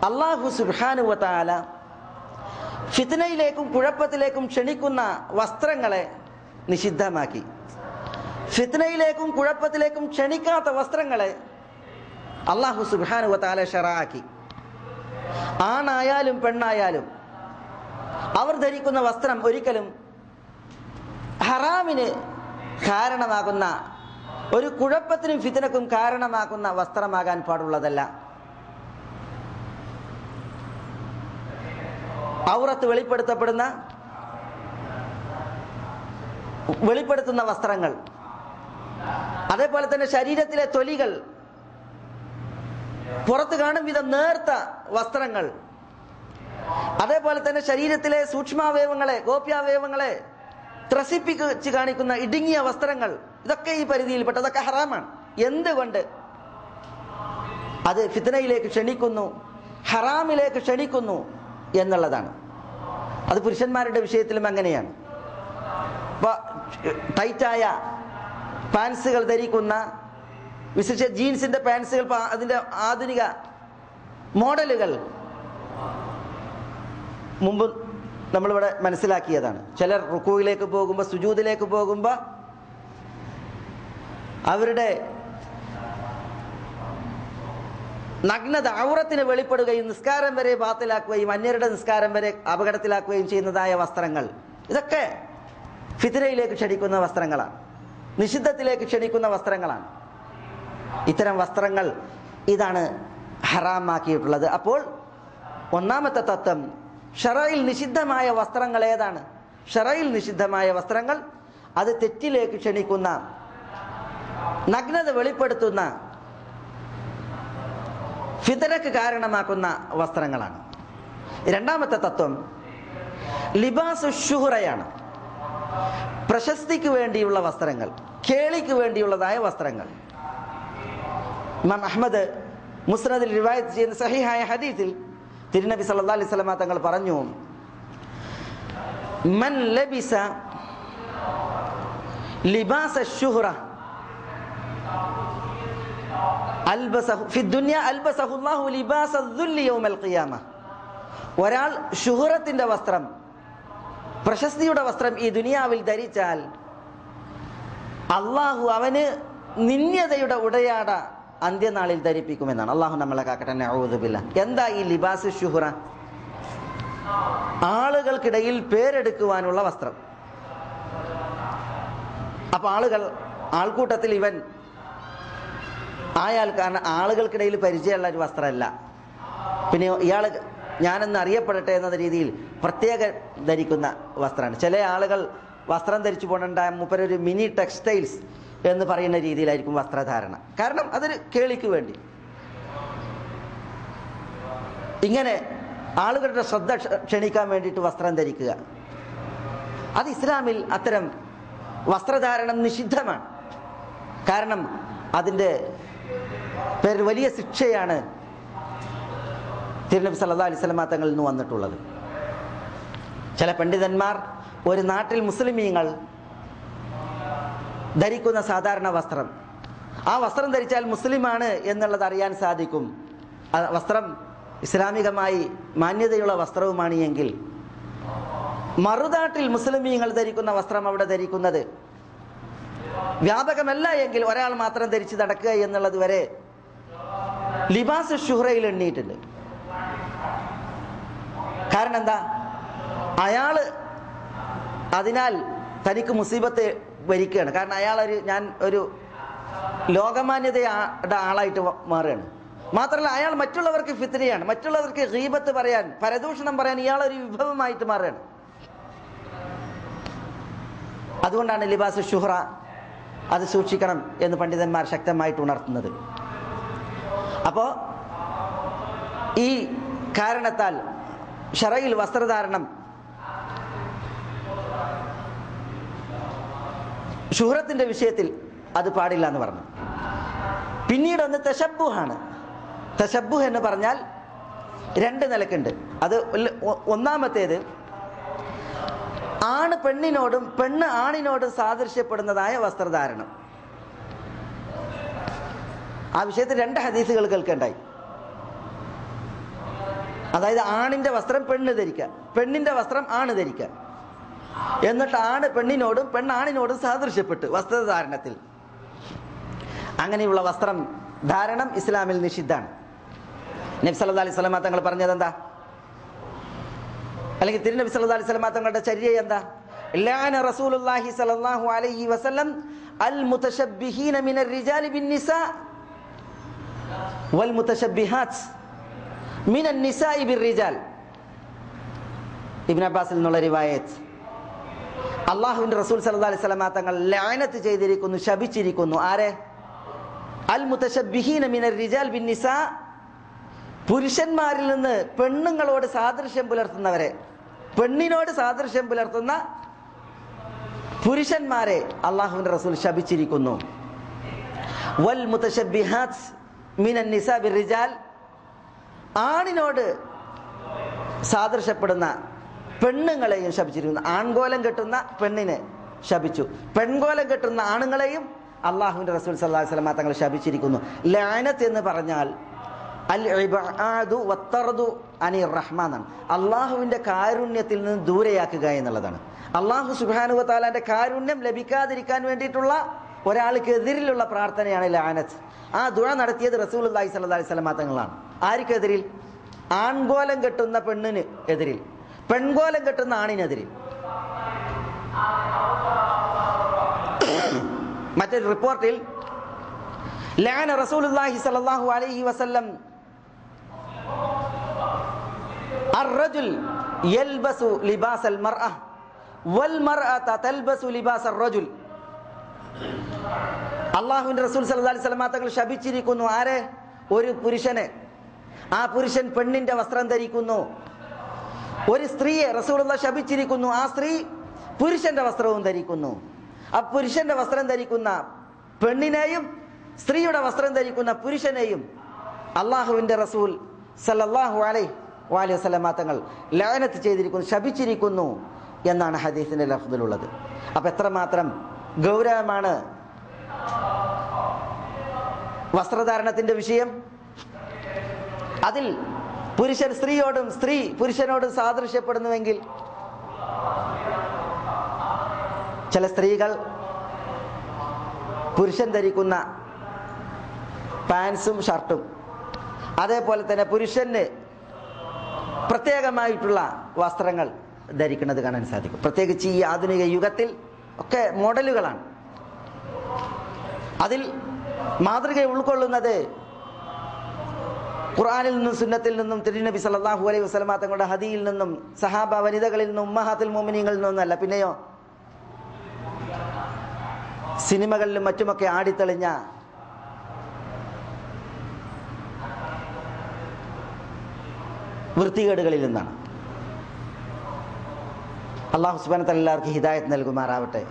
അല്ലാഹു സുബ്ഹാനഹു വ തആല ഫിത്നയിലേക്കും കുഴപ്പത്തിലേക്കും ക്ഷണിക്കുന്ന വസ്ത്രങ്ങളെ നിഷിദ്ധമാക്കി. ഫിത്നയിലേക്കും കുഴപ്പത്തിലേക്കും ക്ഷണിക്കാത്ത വസ്ത്രങ്ങളെ അല്ലാഹു സുബ്ഹാനഹു വ തആല ശറഅാക്കി. ആണായാലും പെണ്ണായാലും അവർ ധരിക്കുന്ന വസ്ത്രം ഒരിക്കലും ഹറാമിന് കാരണമാകുന്ന, ഒരു കുഴപ്പത്തിനും ഫിത്നക്കും കാരണമാകുന്ന വസ്ത്രമാകാൻ പാടുള്ളതല്ല. ഔറത്ത് വെളിപ്പെടുത്തുന്ന വസ്ത്രങ്ങൾ, അതേപോലെ തന്നെ ശരീരത്തിലെ തൊലികൾ പുറത്ത് കാണും വിധം നേർത്ത വസ്ത്രങ്ങൾ, അതേപോലെ തന്നെ ശരീരത്തിലെ സൂക്ഷ്മാവയവങ്ങളെ, ഗോപ്യാവയവങ്ങളെ ത്രസിപ്പിച്ച് കാണിക്കുന്ന ഇടുങ്ങിയ വസ്ത്രങ്ങൾ, ഇതൊക്കെ ഈ പരിധിയിൽപ്പെട്ട, അതൊക്കെ ഹറാമാണ്. എന്തുകൊണ്ട്? അത് ഫിത്നയിലേക്ക് ക്ഷണിക്കുന്നു, ഹറാമിലേക്ക് ക്ഷണിക്കുന്നു എന്നുള്ളതാണ്. അത് പുരുഷന്മാരുടെ വിഷയത്തിലും അങ്ങനെയാണ്. ടൈറ്റായ പാൻസുകൾ ധരിക്കുന്ന, വിശേഷിച്ച് ജീൻസിന്റെ പാൻസുകൾ, അതിന്റെ ആധുനിക മോഡലുകൾ മുമ്പ് നമ്മളിവിടെ മനസ്സിലാക്കിയതാണ്. ചിലർ റുക്കൂയിലേക്ക് പോകുമ്പോൾ, സുജൂദിലേക്ക് പോകുമ്പോൾ അവരുടെ നഗ്നത, ഔറത്തിന് വെളിപ്പെടുകയും നിസ്കാരം വരെ ബാത്തിലാക്കുകയും അന്യരുടെ നിസ്കാരം വരെ അപകടത്തിലാക്കുകയും ചെയ്യുന്നതായ വസ്ത്രങ്ങൾ, ഇതൊക്കെ ഫിത്നയിലേക്ക് ക്ഷണിക്കുന്ന വസ്ത്രങ്ങളാണ്, നിഷിദ്ധത്തിലേക്ക് ക്ഷണിക്കുന്ന വസ്ത്രങ്ങളാണ്. ഇത്തരം വസ്ത്രങ്ങൾ ഇതാണ് ഹറാമാക്കിയിട്ടുള്ളത്. അപ്പോൾ ഒന്നാമത്തെ തത്വം, ശറയിൽ നിഷിദ്ധമായ വസ്ത്രങ്ങൾ ഏതാണ്? ശറയിൽ നിഷിദ്ധമായ വസ്ത്രങ്ങൾ അത് തെറ്റിലേക്ക് ക്ഷണിക്കുന്ന, നഗ്നത വെളിപ്പെടുത്തുന്ന, ഫിത്നക്ക് കാരണമാക്കുന്ന വസ്ത്രങ്ങളാണ്. രണ്ടാമത്തെ തത്വം ലിബാസു ശുഹ്റയാണ്. പ്രശസ്തിക്ക് വേണ്ടിയുള്ള വസ്ത്രങ്ങൾ, കേളിക്ക് വേണ്ടിയുള്ളതായ വസ്ത്രങ്ങൾ. ഇമാം അഹ്മദ് മുസ്നദിൽ റിവായത്ത് ചെയ്യുന്ന സഹീഹായ ഹദീസിൽ തിരുനബി സല്ലല്ലാഹു അലൈഹി വസല്ലം തങ്ങൾ പറഞ്ഞു, മൻ ലബിസ ലിബാസ ശുഹ്റ അൽബസഹു ഫി ദുനിയ അൽബസഹു അല്ലാഹു ലിബാസ ദുല്ലി യൗമൽ ഖിയാമ. ഒരാൾ ശുഹ്റത്തിന്റെ വസ്ത്രം, പ്രശസ്തിയുടെ വസ്ത്രം ഈ ദുനിയാവിൽ ധരിച്ചാൽ അള്ളാഹു അവന് നിന്യതയുടെ ഉടയാട അന്ത്യനാളിൽ ധരിപ്പിക്കുമെന്നാണ്. അള്ളാഹു നമ്മളെ കാക്കട്ടെ, നഊദു ബില്ലാഹ്. എന്താ ഈ ലിബാസ് ശുഹ്റ? ആളുകൾക്കിടയിൽ പേരെടുക്കുവാനുള്ള വസ്ത്രം. അപ്പൊ ആൾക്കൂട്ടത്തിൽ ഇവൻ ആയാൽ, കാരണം ആളുകൾക്കിടയിൽ പരിചയമുള്ള ഒരു വസ്ത്രമല്ല, പിന്നെ ഇയാൾ ഞാനെന്ന് അറിയപ്പെടട്ടെ എന്ന രീതിയിൽ പ്രത്യേക ധരിക്കുന്ന വസ്ത്രമാണ്. ചില ആളുകൾ വസ്ത്രം ധരിച്ചു പോകേണ്ട മൂപ്പരൊരു മിനി ടെക്സ്റ്റൈൽസ് എന്ന് പറയുന്ന രീതിയിലായിരിക്കും വസ്ത്രധാരണ. കാരണം അതൊരു കേളിക്ക് വേണ്ടി, ഇങ്ങനെ ആളുകളുടെ ശ്രദ്ധ ക്ഷണിക്കാൻ വേണ്ടിയിട്ട് വസ്ത്രം ധരിക്കുക, അത് ഇസ്ലാമിൽ അത്തരം വസ്ത്രധാരണം നിഷിദ്ധമാണ്. കാരണം അതിൻ്റെ പേരിൽ വലിയ ശിക്ഷയാണ് തിരുനബി സല്ലല്ലാഹു അലൈഹി വസല്ലം തങ്ങളിൽ നിന്ന് വന്നിട്ടുള്ളത്. ചില പണ്ഡിതന്മാർ ഒരു നാട്ടിൽ മുസ്ലിമീങ്ങൾ ധരിക്കുന്ന സാധാരണ വസ്ത്രം, ആ വസ്ത്രം ധരിച്ചാൽ മുസ്ലിമാണ് എന്നുള്ളത് അറിയാൻ സാധിക്കും. ആ വസ്ത്രം ഇസ്ലാമികമായി മാന്യതയുള്ള വസ്ത്രവുമാണ് എങ്കിൽ, മറുനാട്ടിൽ മുസ്ലിമീങ്ങൾ ധരിക്കുന്ന വസ്ത്രം അവിടെ ധരിക്കുന്നത് വ്യാപകമല്ല എങ്കിൽ ഒരാൾ മാത്രം ധരിച്ച് നടക്കുക എന്നുള്ളത് വരെ ലിബാസ് ശുഹ്റയിൽ എണ്ണിയിട്ടുണ്ട്. കാരണം എന്താ? അയാള് അതിനാൽ തനിക്ക് മുസീബത്ത് വരിക്കുകയാണ്. കാരണം ഞാൻ ഒരു ലോകമാന്യതയുടെ ആളായിട്ട് മാറുകയാണ്. മാത്രമല്ല അയാൾ മറ്റുള്ളവർക്ക് ഫിത്നയാണ്, മറ്റുള്ളവർക്ക് ഗീബത്ത് പറയാൻ, പരദൂഷണം പറയാൻ ഇയാളൊരു വിഭവമായിട്ട് മാറുകയാണ്. അതുകൊണ്ടാണ് ലിബാസ് ശുഹ്റ അത് സൂക്ഷിക്കണം എന്ന് പണ്ഡിതന്മാർ ശക്തമായിട്ട് ഉണർത്തുന്നത്. അപ്പോൾ ഈ കാരണത്താൽ ശറയിൽ വസ്ത്രധാരണം ശുഹ്റത്തിന്റെ വിഷയത്തിൽ അത് പാടില്ല എന്ന് പറഞ്ഞു. പിന്നീട് ഒന്ന് തശബ്ബുഹാണ്. തശബ്ബുഹ് എന്ന് പറഞ്ഞാൽ രണ്ട് നിലക്കുണ്ട്. അത് ഒന്നാമത്തേത് ആണ് പെണ്ണിനോടും പെണ്ണ് ആണിനോടും സാദൃശ്യപ്പെടുന്നതായ വസ്ത്രധാരണം. ആ വിഷയത്തിൽ 2 ഹദീസുകൾ കേൾക്കേണ്ടായി. അതായത് ആണിൻ്റെ വസ്ത്രം പെണ്ണ് ധരിക്കുക, പെണ്ണിൻ്റെ വസ്ത്രം ആണ് ധരിക്കുക. എന്നിട്ട് ആണ് പെണ്ണിനോടും പെണ്ണാണിനോടും സാദൃശ്യപ്പെട്ട് വസ്ത്രധാരണത്തിൽ. അങ്ങനെയുള്ള വസ്ത്രം ധാരണം ഇസ്ലാമിൽ നിഷിദ്ധാണ്. നബി സല്ലല്ലാഹു അലൈഹി വസല്ലം തങ്ങൾ പറഞ്ഞത് എന്താ? അല്ലെങ്കിൽ തിരുനബി സല്ലല്ലാഹു അലൈഹി വസല്ലം തങ്ങളുടെ ചര്യ എന്താ? ലഅന റസൂലുള്ളാഹി സ്വല്ലല്ലാഹു അലൈഹി വസല്ലം അൽ മുതശബ്ബിഹീന മിനർ റിജാലി ബിന്നിസാ വൽ മുതശബ്ബിഹാത്ത് മിനൻ നിസാഇ ബിർറിജാൽ. ഇബ്നു അബ്ബാസിൽ നിന്നുള്ള റിവായത്ത്. അല്ലാഹുവിന്റെ റസൂൽ സല്ലല്ലാഹു അലൈഹി വസല്ലം തങ്ങൾ ലഅനത്ത് ചെയ്തിരിക്കുന്നു, ശപിച്ചിരിക്കുന്നു. ആരെ? അൽ മുതശബ്ബിഹീന മിനർ റിജാൽ ബിന്നിസാ, പുരുഷന്മാരിൽ നിന്ന് പെണ്ണുങ്ങളോട് സാദൃശ്യം പുലർത്തുന്നവരെ, പെണ്ണിനോട് സാദൃശ്യം പുലർത്തുന്ന പുരുഷന്മാരെ അല്ലാഹുവിന്റെ റസൂൽ ശപിച്ചിരിക്കുന്നു. വൽ മുതശബ്ബിഹാത്ത് മിനൻ നിസാ ബിർറിജാൽ, ആണിനോട് സാദൃശ്യപ്പെടുന്ന പെണ്ണുങ്ങളെയും ശപിച്ചിരിക്കുന്നു. ആൺകോലം കെട്ടുന്ന പെണ്ണിനെ ശപിച്ചു, പെൺകോലം കെട്ടുന്ന ആണുങ്ങളെയും അല്ലാഹുവിന്റെ റസൂൽ സല്ലല്ലാഹു അലൈഹി വസല്ലം തങ്ങൾ ശപിച്ചിരിക്കുന്നു. ലഅനത്ത് എന്ന് പറഞ്ഞാൽ അൽ ഇബാദു വത്തർദു അനിർ റഹ്മാൻ, അള്ളാഹുവിന്റെ കാരുണ്യത്തിൽ നിന്ന് ദൂരെയാക്കുക എന്നുള്ളതാണ്. അള്ളാഹു സുബ്ഹാനഹു വ തആലയുടെ കാരുണ്യം ലഭിക്കാതിരിക്കാൻ വേണ്ടിയിട്ടുള്ള ഒരാൾക്കെതിരിലുള്ള പ്രാർത്ഥനയാണ് ലഅനത്ത്. ആ ദുആ നടത്തിയത് റസൂലുള്ളാഹി സ്വല്ലല്ലാഹു അലൈഹി വസല്ലം തങ്ങളാണ്. ആർക്കെതിരിൽ? ആൺകോലം കെട്ടുന്ന പെണ്ണിന് എതിരിൽ, പെൺകോലം കെട്ടുന്ന ആണിനെതിരിൽ. മറ്റൊരു റിപ്പോർട്ടിൽ ലഅന റസൂലുള്ളാഹി സ്വല്ലല്ലാഹു അലൈഹി വസല്ലം അർ-റജുൽ യൽബസു ലിബാസൽ മർഅ വൽ മർഅത തൽബസു ലിബാസർ റജുൽ. അല്ലാഹുവിന്റെ റസൂൽ സല്ലല്ലാഹു അലൈഹി വസല്ലം തങ്ങൾ ശപിച്ചിരിക്കുന്നു. ആരെ? ഒരു പുരുഷനെ, ആ പുരുഷൻ പെണ്ണിന്റെ വസ്ത്രം ധരിക്കുന്നു. ഒരു സ്ത്രീയെ റസൂലുള്ളാഹി ശപിച്ചിരിക്കുന്നു, ആ സ്ത്രീ പുരുഷന്റെ വസ്ത്രവും ധരിക്കുന്നു. ആ പുരുഷന്റെ വസ്ത്രം ധരിക്കുന്ന പെണ്ണിനെയും സ്ത്രീയുടെ വസ്ത്രം ധരിക്കുന്ന പുരുഷനെയും അള്ളാഹുവിന്റെ റസൂൽ സല്ലല്ലാഹു അലൈഹി വസല്ലം തങ്ങൾ ലഅനത്ത് ചെയ്തിരിക്കുന്നു, ശപിച്ചിരിക്കുന്നു എന്നാണ് ഹദീസിന്റെ ലഫ്ദിലുള്ളത്. അപ്പൊ എത്രമാത്രം ഗൗരവമാണ് വസ്ത്രധാരണത്തിന്റെ വിഷയം. അതിൽ പുരുഷൻ സ്ത്രീയോടും സ്ത്രീ പുരുഷനോടും സാദൃശ്യപ്പെടുന്നുവെങ്കിൽ, ചില സ്ത്രീകൾ പുരുഷൻ ധരിക്കുന്ന പാൻസും ഷർട്ടും, അതേപോലെ തന്നെ പുരുഷന് പ്രത്യേകമായിട്ടുള്ള വസ്ത്രങ്ങൾ ധരിക്കുന്നത് കാണാൻ സാധിക്കും. പ്രത്യേകിച്ച് ഈ ആധുനിക യുഗത്തിൽ ഒക്കെ മോഡലുകളാണ്. അതിൽ മാതൃക ഉൾക്കൊള്ളുന്നത് ഖുർആനിൽ നിന്നും സുന്നത്തിൽ നിന്നും തിരുനബി സല്ലല്ലാഹു അലൈഹി വസല്ലം തങ്ങളുടെ ഹദിയിൽ നിന്നും സഹാബ വനിതകളിൽ നിന്നും ഉമ്മഹാത്തുൽ മുഅ്മിനീങ്ങളിൽ നിന്നല്ല, പിന്നെയോ സിനിമകളിലും മറ്റുമൊക്കെ ആടിത്തെളിഞ്ഞ വൃത്തികേടുകളിൽ നിന്നാണ്. അല്ലാഹു സുബ്ഹാനഹു വ തആല എല്ലാവർക്കും ഹിദായത്ത് നൽകുമാറാവട്ടെ.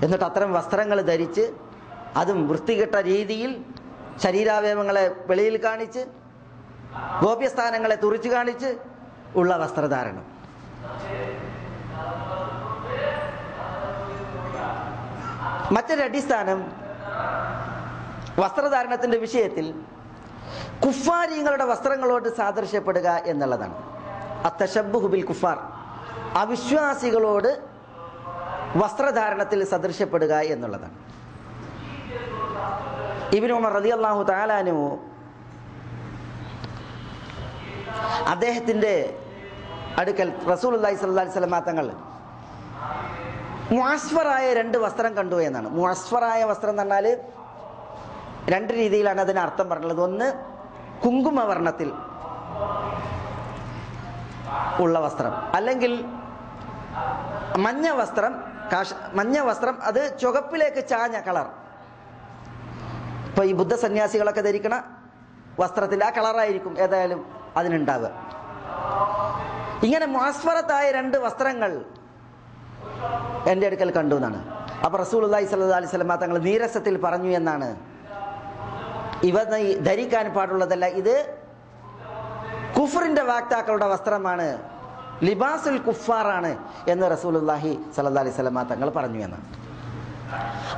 എന്നിട്ട് അത്തരം വസ്ത്രങ്ങൾ ധരിച്ച്, അതും വൃത്തികെട്ട രീതിയിൽ ശരീരാവയവങ്ങളെ വെളിയിൽ കാണിച്ച്, ഗോപ്യസ്ഥാനങ്ങളെ തുറിച്ചു കാണിച്ച് ഉള്ള വസ്ത്രധാരണം. മറ്റൊരടിസ്ഥാനം വസ്ത്രധാരണത്തിന്റെ വിഷയത്തിൽ കുഫാരിങ്ങളുടെ വസ്ത്രങ്ങളോട് സാദൃശ്യപ്പെടുക എന്നുള്ളതാണ്. അത്തശബ്ബുഹു ബിൽ കുഫാർ, അവിശ്വാസികളോട് വസ്ത്രധാരണത്തിൽ സദൃശ്യപ്പെടുക എന്നുള്ളതാണ്. ഇബ്നു ഉമർ റളിയല്ലാഹു തആല അൻഹു അദ്ദേഹത്തിന്റെ അടുക്കൽ റസൂലുള്ളാഹി സ്വല്ലല്ലാഹു അലൈഹി വസല്ലം തങ്ങൾ മുഅസ്ഫറായ 2 വസ്ത്രം കണ്ടു എന്നാണ്. മുഅസ്ഫറായ വസ്ത്രം എന്ന് പറഞ്ഞാൽ 2 രീതിയിലാണ് അതിന് അർത്ഥം പറഞ്ഞത്. ഒന്ന്, കുങ്കുമവർണ്ണത്തിൽ ഉള്ള വസ്ത്രം, അല്ലെങ്കിൽ മഞ്ഞ വസ്ത്രം. മഞ്ഞ വസ്ത്രം അത് ചുവപ്പിലേക്ക് ചാഞ്ഞ കളർ. ഇപ്പൊ ഈ ബുദ്ധ സന്യാസികളൊക്കെ ധരിക്കണ വസ്ത്രത്തിന്റെ ആ കളറായിരിക്കും ഏതായാലും അതിനുണ്ടാവുക. ഇങ്ങനെ മുഅസ്ഫറത്തായ 2 വസ്ത്രങ്ങൾ എൻ്റെ അടുക്കൽ കണ്ടു എന്നാണ്. അപ്പൊ റസൂലുള്ളാഹി സ്വല്ലല്ലാഹു അലൈഹി വസല്ലം തങ്ങൾ നീരസത്തിൽ പറഞ്ഞു എന്നാണ്, ഇവ ധരിക്കാൻ പാടുള്ളതല്ല, ഇത് കുഫറിന്റെ വാക്താക്കളുടെ വസ്ത്രമാണ്, ലിബാസുൽ കുഫാറാണ് എന്ന് റസൂലുള്ളാഹി സ്വല്ലല്ലാഹു അലൈഹി വസല്ലം തങ്ങൾ പറഞ്ഞു എന്നാണ്.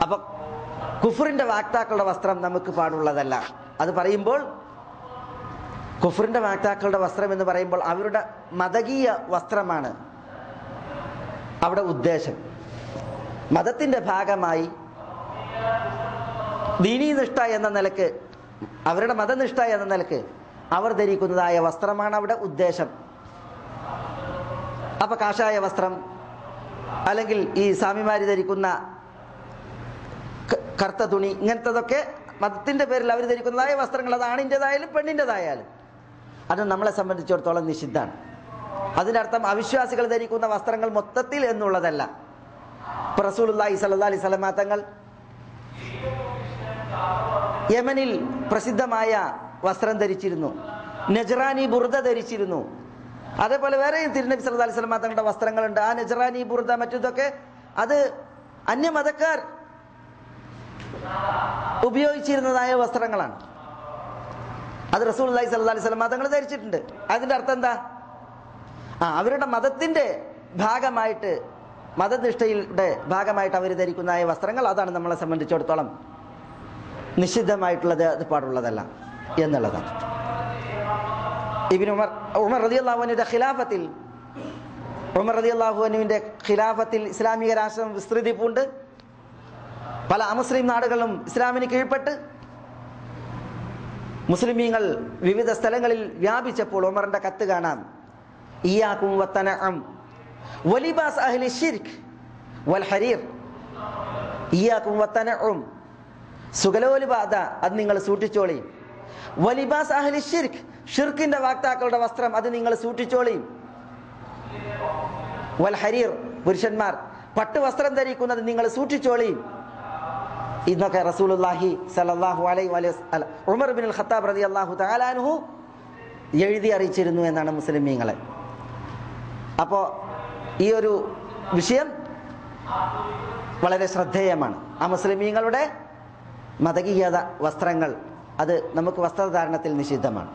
അപ്പൊ കുഫറിന്റെ വാക്താക്കളുടെ വസ്ത്രം നമുക്ക് പാടുള്ളതല്ല. അത് പറയുമ്പോൾ കുഫറിന്റെ വാക്താക്കളുടെ വസ്ത്രം എന്ന് പറയുമ്പോൾ അവരുടെ മതകീയ വസ്ത്രമാണ് അവിടെ ഉദ്ദേശം. മതത്തിന്റെ ഭാഗമായി ദീനീനിഷ്ഠ എന്ന നിലക്ക്, അവരുടെ മതനിഷ്ഠ എന്ന നിലക്ക് അവർ ധരിക്കുന്നതായ വസ്ത്രമാണ് അവിടെ ഉദ്ദേശം. അപ്പൊ കാഷായ വസ്ത്രം, അല്ലെങ്കിൽ ഈ സ്വാമിമാര് ധരിക്കുന്ന കറുത്ത തുണി, ഇങ്ങനത്തതൊക്കെ മതത്തിന്റെ പേരിൽ അവർ ധരിക്കുന്നതായ വസ്ത്രങ്ങൾ, അത് ആണിൻ്റെതായാലും പെണ്ണിൻ്റെതായാലും അത് നമ്മളെ സംബന്ധിച്ചിടത്തോളം നിഷിദ്ധാണ്. അതിനർത്ഥം അവിശ്വാസികൾ ധരിക്കുന്ന വസ്ത്രങ്ങൾ മൊത്തത്തിൽ എന്നുള്ളതല്ല. ഇപ്പൊ റസൂലുള്ളാഹി സ്വല്ലല്ലാഹി അലൈഹി വസല്ലം തങ്ങൾ യമനിൽ പ്രസിദ്ധമായ വസ്ത്രം ധരിച്ചിരുന്നു, നജ്റാനി ബുർദ ധരിച്ചിരുന്നു. അതേപോലെ വേറെയും തിരുനബി സല്ലല്ലാഹി അലൈഹി വസല്ലം തങ്ങളുടെ വസ്ത്രങ്ങളുണ്ട്. ആ നജ്റാനി ബുർദ മറ്റതൊക്കെ അത് അന്യമതക്കാർ ഉപയോഗിച്ചിരുന്നതായ വസ്ത്രങ്ങളാണ്. അത് റസൂലുള്ളാഹി സ്വല്ലല്ലാഹി അലൈഹി വസല്ലം തങ്ങൾ ധരിച്ചിട്ടുണ്ട്. അതിന്റെ അർത്ഥം എന്താ? അവരുടെ മതത്തിന്റെ ഭാഗമായിട്ട്, മതനിഷ്ഠയുടെ ഭാഗമായിട്ട് അവർ ധരിക്കുന്നതായ വസ്ത്രങ്ങൾ, അതാണ് നമ്മളെ സംബന്ധിച്ചിടത്തോളം നിഷിദ്ധമായിട്ടുള്ളത്, അത് പാടുള്ളതല്ല എന്നുള്ളതാണ്. ഇബ്നു ഉമർ റളിയല്ലാഹു അൻഹുവിന്റെ ഖിലാഫത്തിൽ, ഉമർ റളിയല്ലാഹു അൻഹുവിന്റെ ഖിലാഫത്തിൽ ഇസ്ലാമിക രാഷ്ട്രം വിസ്തൃതി പൂണ്ട് പല അമുസ്ലിം നാടുകളും ഇസ്ലാമിന് കീഴ്പ്പെട്ട് മുസ്ലിമീങ്ങൾ വിവിധ സ്ഥലങ്ങളിൽ വ്യാപിച്ചപ്പോൾ ഉമറിന്റെ കത്ത് കാണാം. ഇയ്യാകും വത്തനഅം വലിബാസ് അഹ്ലി ശിർക്ക് വൽ ഹരീർ. ഇയ്യാകും വത്തനഅം, സുഗലോലിബാദ, അത് നിങ്ങൾ സൂക്ഷിച്ചോളി. വലിബാസ് അഹ്ലി ശിർക്ക്, ഷിർക്കിന്റെ വാക്താക്കളുടെ വസ്ത്രം, അത് നിങ്ങൾ സൂക്ഷിച്ചോളി. വൽ ഹരീർ, പുരുഷന്മാർ പട്ടുവസ്ത്രം ധരിക്കുന്നത് നിങ്ങൾ സൂക്ഷിച്ചോളി. ഇന്നൊക്കെ റസൂലുള്ളാഹി സ്വല്ലല്ലാഹു അലൈഹി വസല്ലം ഉമർ ഇബ്നുൽ ഖത്താബ് റളിയല്ലാഹു തആല അൻഹു എഴുതി അറിയിച്ചിരുന്നു എന്നാണ് മുസ്ലിമീങ്ങളെ. അപ്പോൾ ഈ ഒരു വിഷയം വളരെ ശ്രദ്ധേയമാണ്. ആ മുസ്ലിമീങ്ങളുടെ മതകീയത വസ്ത്രങ്ങൾ, അത് നമുക്ക് വസ്ത്രധാരണത്തിൽ നിഷിദ്ധമാണ്.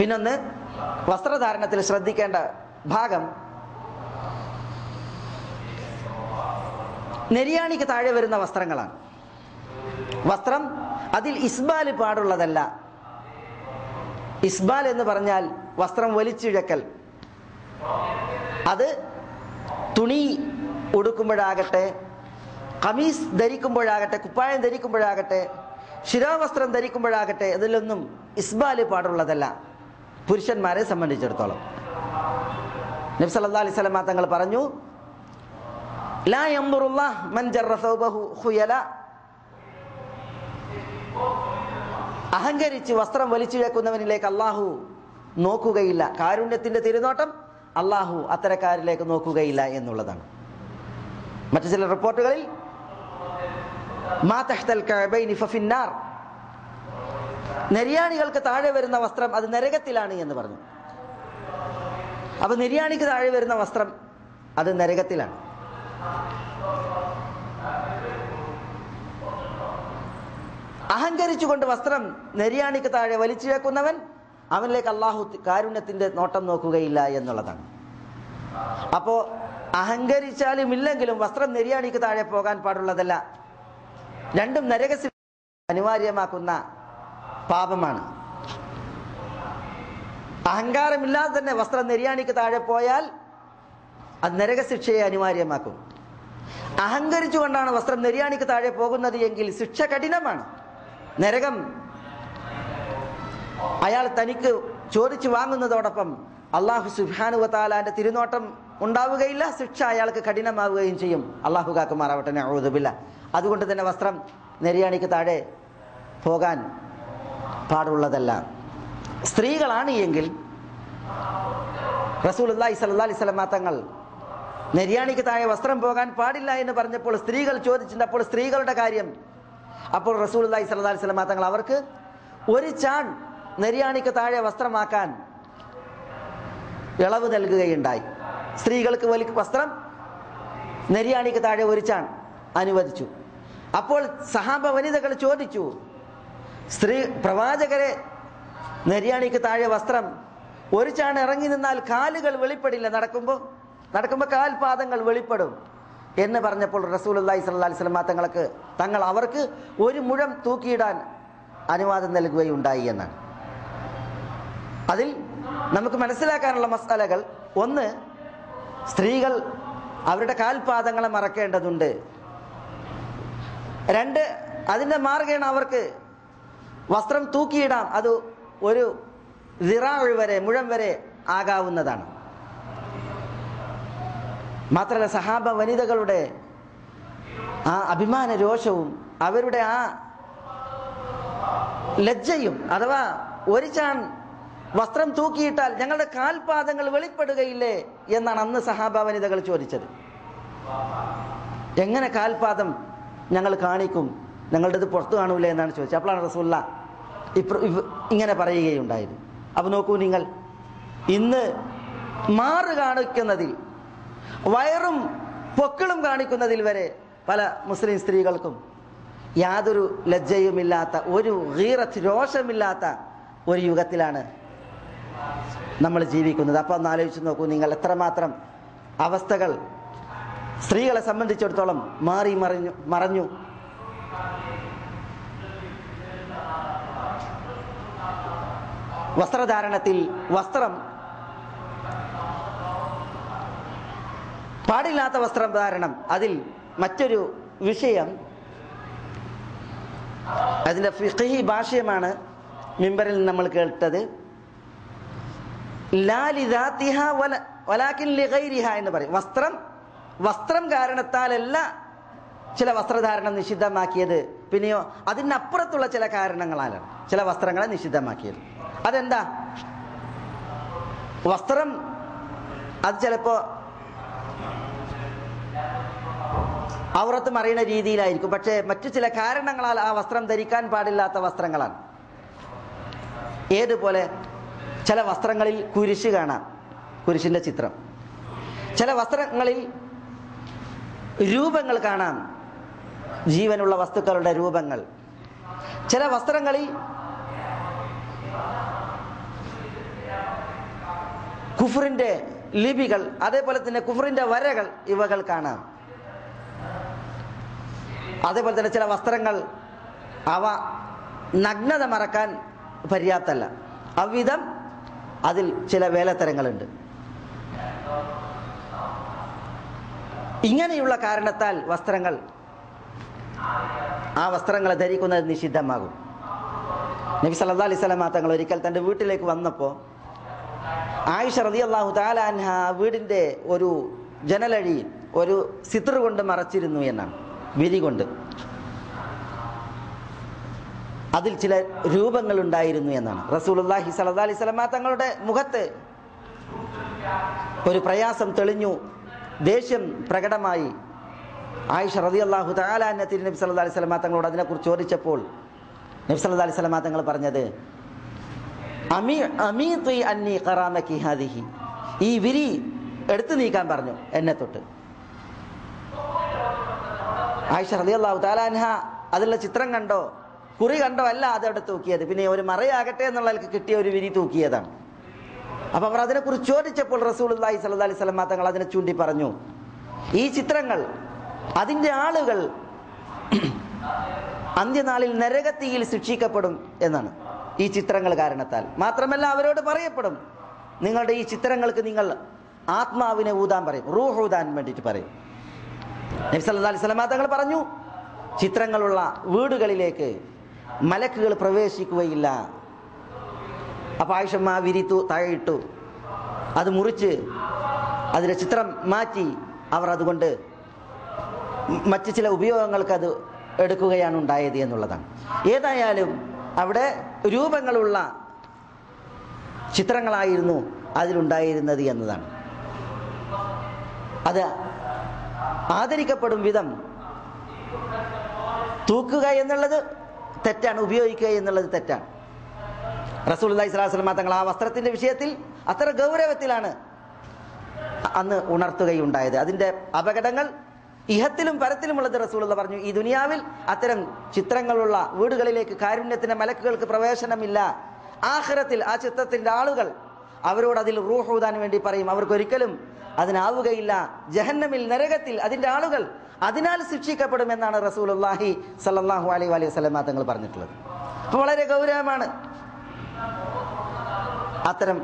പിന്നൊന്ന്, വസ്ത്രധാരണത്തിൽ ശ്രദ്ധിക്കേണ്ട ഭാഗം നെരിയാണിക്ക് താഴെ വരുന്ന വസ്ത്രങ്ങളാണ്. വസ്ത്രം അതിൽ ഇസ്ബാല് പാടുള്ളതല്ല. ഇസ്ബാൽ എന്ന് പറഞ്ഞാൽ വസ്ത്രം വലിച്ചിഴക്കൽ. അത് തുണി ഉടുക്കുമ്പോഴാകട്ടെ, കമീസ് ധരിക്കുമ്പോഴാകട്ടെ, കുപ്പായം ധരിക്കുമ്പോഴാകട്ടെ, ശിരോവസ്ത്രം ധരിക്കുമ്പോഴാകട്ടെ, അതിലൊന്നും ഇസ്ബാല് പാടുള്ളതല്ല പുരുഷന്മാരെ സംബന്ധിച്ചിടത്തോളം. നബി സല്ലല്ലാഹു അലൈഹി വസല്ലം തങ്ങൾ പറഞ്ഞു, ലാ യൻദുറുല്ലാഹ് മൻ ജറ സൗബഹു ഖുയല. അഹങ്കരിച്ച് വസ്ത്രം വലിച്ചിഴക്കുന്നവനിലേക്ക് അള്ളാഹു നോക്കുകയില്ല. കാരുണ്യത്തിന്റെ തിരുനോട്ടം അള്ളാഹു അത്തരക്കാരിലേക്ക് നോക്കുകയില്ല എന്നുള്ളതാണ്. മറ്റു ചില റിപ്പോർട്ടുകളിൽ മാ തഹ്തൽ കഅബൈനി ഫഫിന്നാർ, നെരിയാണികൾക്ക് താഴെ വരുന്ന വസ്ത്രം അത് നരകത്തിലാണ് എന്ന് പറഞ്ഞു. അപ്പൊ നെരിയാണിക്ക് താഴെ വരുന്ന വസ്ത്രം അത് നരകത്തിലാണ്. അഹങ്കരിച്ചുകൊണ്ട് വസ്ത്രം നെരിയാണിക്ക് താഴെ വലിച്ചു വെക്കുന്നവൻ, അവനിലേക്ക് അള്ളാഹു കാരുണ്യത്തിന്റെ നോട്ടം നോക്കുകയില്ല എന്നുള്ളതാണ്. അപ്പോ അഹങ്കരിച്ചാലും ഇല്ലെങ്കിലും വസ്ത്രം നെരിയാണിക്ക് താഴെ പോകാൻ പാടുള്ളതല്ല. രണ്ടും നരകശിക്ഷ അനിവാര്യമാക്കുന്ന പാപമാണ്. അഹങ്കാരമില്ലാതെ തന്നെ വസ്ത്രം നെരിയാണിക്ക് താഴെ പോയാൽ അത് നരകശിക്ഷയെ അനിവാര്യമാക്കും. അഹങ്കരിച്ചുകൊണ്ടാണ് വസ്ത്രം നെരിയാണിക്ക് താഴെ പോകുന്നത് എങ്കിൽ ശിക്ഷ കഠിനമാണ്. നരകം അയാൾ തനിക്ക് ചോദിച്ചു വാങ്ങുന്നതോടൊപ്പം അള്ളാഹു സുബ്ഹാനഹു വ തആലാന്റെ തിരുനോട്ടം ഉണ്ടാവുകയില്ല, ശിക്ഷ അയാൾക്ക് കഠിനമാവുകയും ചെയ്യും. അള്ളാഹു കാക്കുമാറാവട്ടെ, നഊദു ബില്ലാഹ്. അതുകൊണ്ട് തന്നെ വസ്ത്രം നെരിയാണിക്ക് താഴെ പോകാൻ പാടുള്ളതല്ല. സ്ത്രീകളാണ് എങ്കിൽ റസൂലുള്ളാഹി സ്വല്ലല്ലാഹി അലൈഹി വസല്ലം തങ്ങൾ നെരിയാണിക്ക് താഴെ വസ്ത്രം പോകാൻ പാടില്ല എന്ന് പറഞ്ഞപ്പോൾ സ്ത്രീകൾ ചോദിച്ചിട്ടുണ്ട്. അപ്പോൾ സ്ത്രീകളുടെ കാര്യം, അപ്പോൾ റസൂലുള്ളാഹി സ്വല്ലല്ലാഹി അലൈഹി വസല്ലം തങ്ങൾ അവർക്ക് ഒരു ചാൺ നെരിയാണിക്ക് താഴെ വസ്ത്രമാക്കാൻ ഇളവ് നൽകുകയുണ്ടായി. സ്ത്രീകൾക്ക് വസ്ത്രം നെരിയാണിക്ക് താഴെ ഒരു ചാൺ അനുവദിച്ചു. അപ്പോൾ സഹാബ വനിതകൾ ചോദിച്ചു, പ്രവാചകരെ, നെരിയാണിക്ക് താഴെ വസ്ത്രം ഒരു ചാൺ ഇറങ്ങി നിന്നാൽ കാലുകൾ വെളിപ്പെടില്ല, നടക്കുമ്പോൾ കാൽപാദങ്ങൾ വെളിപ്പെടും. എന്ന് പറഞ്ഞപ്പോൾ റസൂലുള്ളാഹി സ്വല്ലല്ലാഹി അലൈഹി വസല്ലം തങ്ങൾ അവർക്ക് ഒരു മുഴം തൂക്കിയിടാൻ അനുവാദം നൽകുകയുണ്ടായി എന്നാണ്. അതിൽ നമുക്ക് മനസ്സിലാക്കാനുള്ള മസാലകൾ: ഒന്ന്, സ്ത്രീകൾ അവരുടെ കാൽപാദങ്ങളെ മറക്കേണ്ടതുണ്ട്. രണ്ട്, അതിൻ്റെ മാർഗേണ അവർക്ക് വസ്ത്രം തൂക്കിയിടാം. അത് ഒരു ദിറാഅ് വരെ, മുഴം വരെ ആകാവുന്നതാണ്. മാത്രമല്ല, സഹാബ വനിതകളുടെ ആ അഭിമാന രോഷവും അവരുടെ ആ ലജ്ജയും, അഥവാ ഒരു ചാൺ വസ്ത്രം തൂക്കിയിട്ടാൽ ഞങ്ങളുടെ കാൽപാദങ്ങൾ വെളിപ്പെടുകയില്ലേ എന്നാണ് അന്ന് സഹാബ വനിതകൾ ചോദിച്ചത്. എങ്ങനെ കാൽപാദം ഞങ്ങൾ കാണിക്കും, ഞങ്ങളുടേത് പുറത്തു കാണൂലേ എന്നാണ് ചോദിച്ചത്. അപ്പോഴാണ് റസൂലുള്ളാഹി ഇങ്ങനെ പറയുകയുണ്ടായത്. അപ്പോൾ നോക്കൂ നിങ്ങൾ, ഇന്ന് മാറ് കാണിക്കുന്നതിൽ, വയറും പൊക്കിളും കാണിക്കുന്നതിൽ വരെ പല മുസ്ലിം സ്ത്രീകൾക്കും യാതൊരു ലജ്ജയുമില്ലാത്ത, ഒരു ഗീറത്ത്, രോഷമില്ലാത്ത ഒരു യുഗത്തിലാണ് നമ്മൾ ജീവിക്കുന്നത്. അപ്പോൾ ഒന്ന് ആലോചിച്ച് നോക്കൂ നിങ്ങൾ, എത്രമാത്രം അവസ്ഥകൾ സ്ത്രീകളെ സംബന്ധിച്ചിടത്തോളം മറഞ്ഞു. വസ്ത്രധാരണത്തിൽ, വസ്ത്രം പാടില്ലാത്ത വസ്ത്രധാരണം, അതിൽ മറ്റൊരു വിഷയം, അതിൻ്റെ ഫിഖ്ഹി ഭാഷ്യമാണ് മിമ്പറിൽ നമ്മൾ കേട്ടത്. ലാ ലിദാതിഹാ വലാകിൻ ലിഗൈരിഹാ എന്ന് പറയും. വസ്ത്രം കാരണത്താലല്ല ചില വസ്ത്രധാരണം നിഷിദ്ധമാക്കിയത്, പിന്നെയോ അതിനപ്പുറത്തുള്ള ചില കാരണങ്ങളാലാണ് ചില വസ്ത്രങ്ങളെ നിഷിദ്ധമാക്കിയത്. അതെന്താ? വസ്ത്രം അത് ചിലപ്പോൾ ഔറത്ത് മറിയുന്ന രീതിയിലായിരിക്കും, പക്ഷേ മറ്റു ചില കാരണങ്ങളാൽ ആ വസ്ത്രം ധരിക്കാൻ പാടില്ലാത്ത വസ്ത്രങ്ങളാണ്. ഏതുപോലെ ചില വസ്ത്രങ്ങളിൽ കുരിശ് കാണാം, കുരിശിൻ്റെ ചിത്രം. ചില വസ്ത്രങ്ങളിൽ രൂപങ്ങൾ കാണാം, ജീവനുള്ള വസ്തുക്കളുടെ രൂപങ്ങൾ. ചില വസ്ത്രങ്ങളിൽ കുഫറിന്റെ ലിപികൾ, അതേപോലെ തന്നെ കുഫറിന്റെ വരകൾ, ഇവകൾ കാണാം. അതേപോലെ തന്നെ ചില വസ്ത്രങ്ങൾ അവ നഗ്നത മറക്കാൻ പര്യാപ്തമല്ല, അவ்விധം അതിൽ ചില വേലത്തരങ്ങളുണ്ട്. ഇങ്ങനെയുള്ള കാരണത്താൽ ആ വസ്ത്രങ്ങളെ ധരിക്കുന്നത് നിഷിദ്ധമാകും. നബി സല്ലല്ലാഹു അലൈഹി വസല്ലം തങ്ങൾ ഒരിക്കൽ തൻ്റെ വീട്ടിലേക്ക് വന്നപ്പോൾ ആയിഷ റളിയല്ലാഹു തആല അൻഹ വീടിൻ്റെ ഒരു ജനലഴി ഒരു സിത്ർ കൊണ്ട് മറച്ചിരുന്നു എന്നാണ്, വിരി കൊണ്ട്. അതിൽ ചില രൂപങ്ങൾ ഉണ്ടായിരുന്നു എന്നാണ്. റസൂലുള്ളാഹി സ്വല്ലല്ലാഹു അലൈഹി വസല്ലം തങ്ങളുടെ മുഖത്ത് ഒരു പ്രയാസം തെളിഞ്ഞു, ദേഷ്യം പ്രകടമായി. ആയിഷ റളിയല്ലാഹു തആല അൻഹ നബി സല്ലല്ലാഹു അലൈഹി വസല്ലം തങ്ങളോട് അതിനെക്കുറിച്ച് ചോദിച്ചപ്പോൾ നബി സല്ലല്ലാഹു അലൈഹി വസല്ലം തങ്ങൾ പറഞ്ഞത്, അമീതി അന്നി ഖറാമകി ഹാദിഹി, ഈ വിരി എടുത്തു നീക്കാൻ പറഞ്ഞു എന്നെ തൊട്ട്. ആയിഷ റളിയല്ലാഹു തആല അൻഹ അതിലുള്ള ചിത്രം കണ്ടോ, കുറി കണ്ടോ അല്ല അതെവിടെ തൂക്കിയത്, പിന്നെ ഒരു മറയാകട്ടെ എന്നുള്ളവർക്ക് കിട്ടിയ ഒരു വിരി തൂക്കിയതാണ്. അപ്പൊ അവർ അതിനെക്കുറിച്ച് ചോദിച്ചപ്പോൾ റസൂലുള്ളാഹി സ്വല്ലല്ലാഹു അലൈഹി വസല്ലം തങ്ങൾ അതിനെ ചൂണ്ടി പറഞ്ഞു, ഈ ചിത്രങ്ങൾ, അതിൻ്റെ ആളുകൾ അന്ത്യനാളിൽ നരകത്തിയിൽ ശിക്ഷിക്കപ്പെടും എന്നാണ്. ഈ ചിത്രങ്ങൾ കാരണത്താൽ മാത്രമല്ല, അവരോട് പറയപ്പെടും, നിങ്ങളുടെ ഈ ചിത്രങ്ങൾക്ക് നിങ്ങൾ ആത്മാവിനെ ഊതാൻ പറയും, റൂഹ് ഊതാൻ വേണ്ടിയിട്ട് പറയും. നബി സല്ലല്ലാഹു അലൈഹി വസല്ലം തങ്ങൾ പറഞ്ഞു, ചിത്രങ്ങളുള്ള വീടുകളിലേക്ക് മലക്കുകൾ പ്രവേശിക്കുകയില്ല. അപ്പോൾ ആയിഷമ്മ വിരി താഴെയിട്ടു, അത് മുറിച്ച് അതിലെ ചിത്രം മാറ്റി അവർ അതുകൊണ്ട് മറ്റ് ചില ഉപയോഗങ്ങൾക്ക് അത് എടുക്കുകയാണ് ഉണ്ടായത് എന്നുള്ളതാണ്. ഏതായാലും അവിടെ രൂപങ്ങളുള്ള ചിത്രങ്ങളായിരുന്നു അതിലുണ്ടായിരുന്നത് എന്നതാണ്. അത് ആദരിക്കപ്പെടും വിധം തൂക്കുക എന്നുള്ളത് തെറ്റാണ്, ഉപയോഗിക്കുക എന്നുള്ളത് തെറ്റാണ്. റസൂലുള്ളാഹി സ്വല്ലല്ലാഹു അലൈഹി വസല്ലം തങ്ങൾ ആ വസ്ത്രത്തിന്റെ വിഷയത്തിൽ അത്ര ഗൗരവത്തിലാണ് അന്ന് ഉണർത്തുകയുണ്ടായത്. അതിൻ്റെ അപകടങ്ങൾ ഇഹത്തിലും പരത്തിലുമുള്ളത് റസൂലുള്ള പറഞ്ഞു. ഈ ദുനിയാവിൽ അത്തരം ചിത്രങ്ങളുള്ള വീടുകളിലേക്ക് കാരുണ്യത്തിന്റെ മലക്കുകൾക്ക് പ്രവേശനമില്ല. ആഖിറത്തിൽ ആ ചിത്രത്തിന്റെ ആളുകൾ അവരോട് അതിൽ റൂഹ് ഊതാൻ വേണ്ടി പറയും. അവർക്കൊരിക്കലും അതിനാവുകയില്ല. ജഹന്നമിൽ, നരകത്തിൽ അതിൻ്റെ ആളുകൾ അതിനാൽ ശിക്ഷിക്കപ്പെടുമെന്നാണ് റസൂലുള്ളാഹി സ്വല്ലല്ലാഹു അലൈഹി വസല്ലം തങ്ങൾ പറഞ്ഞിട്ടുള്ളത്. അപ്പോൾ വളരെ ഗൗരവമാണ് അത്തരം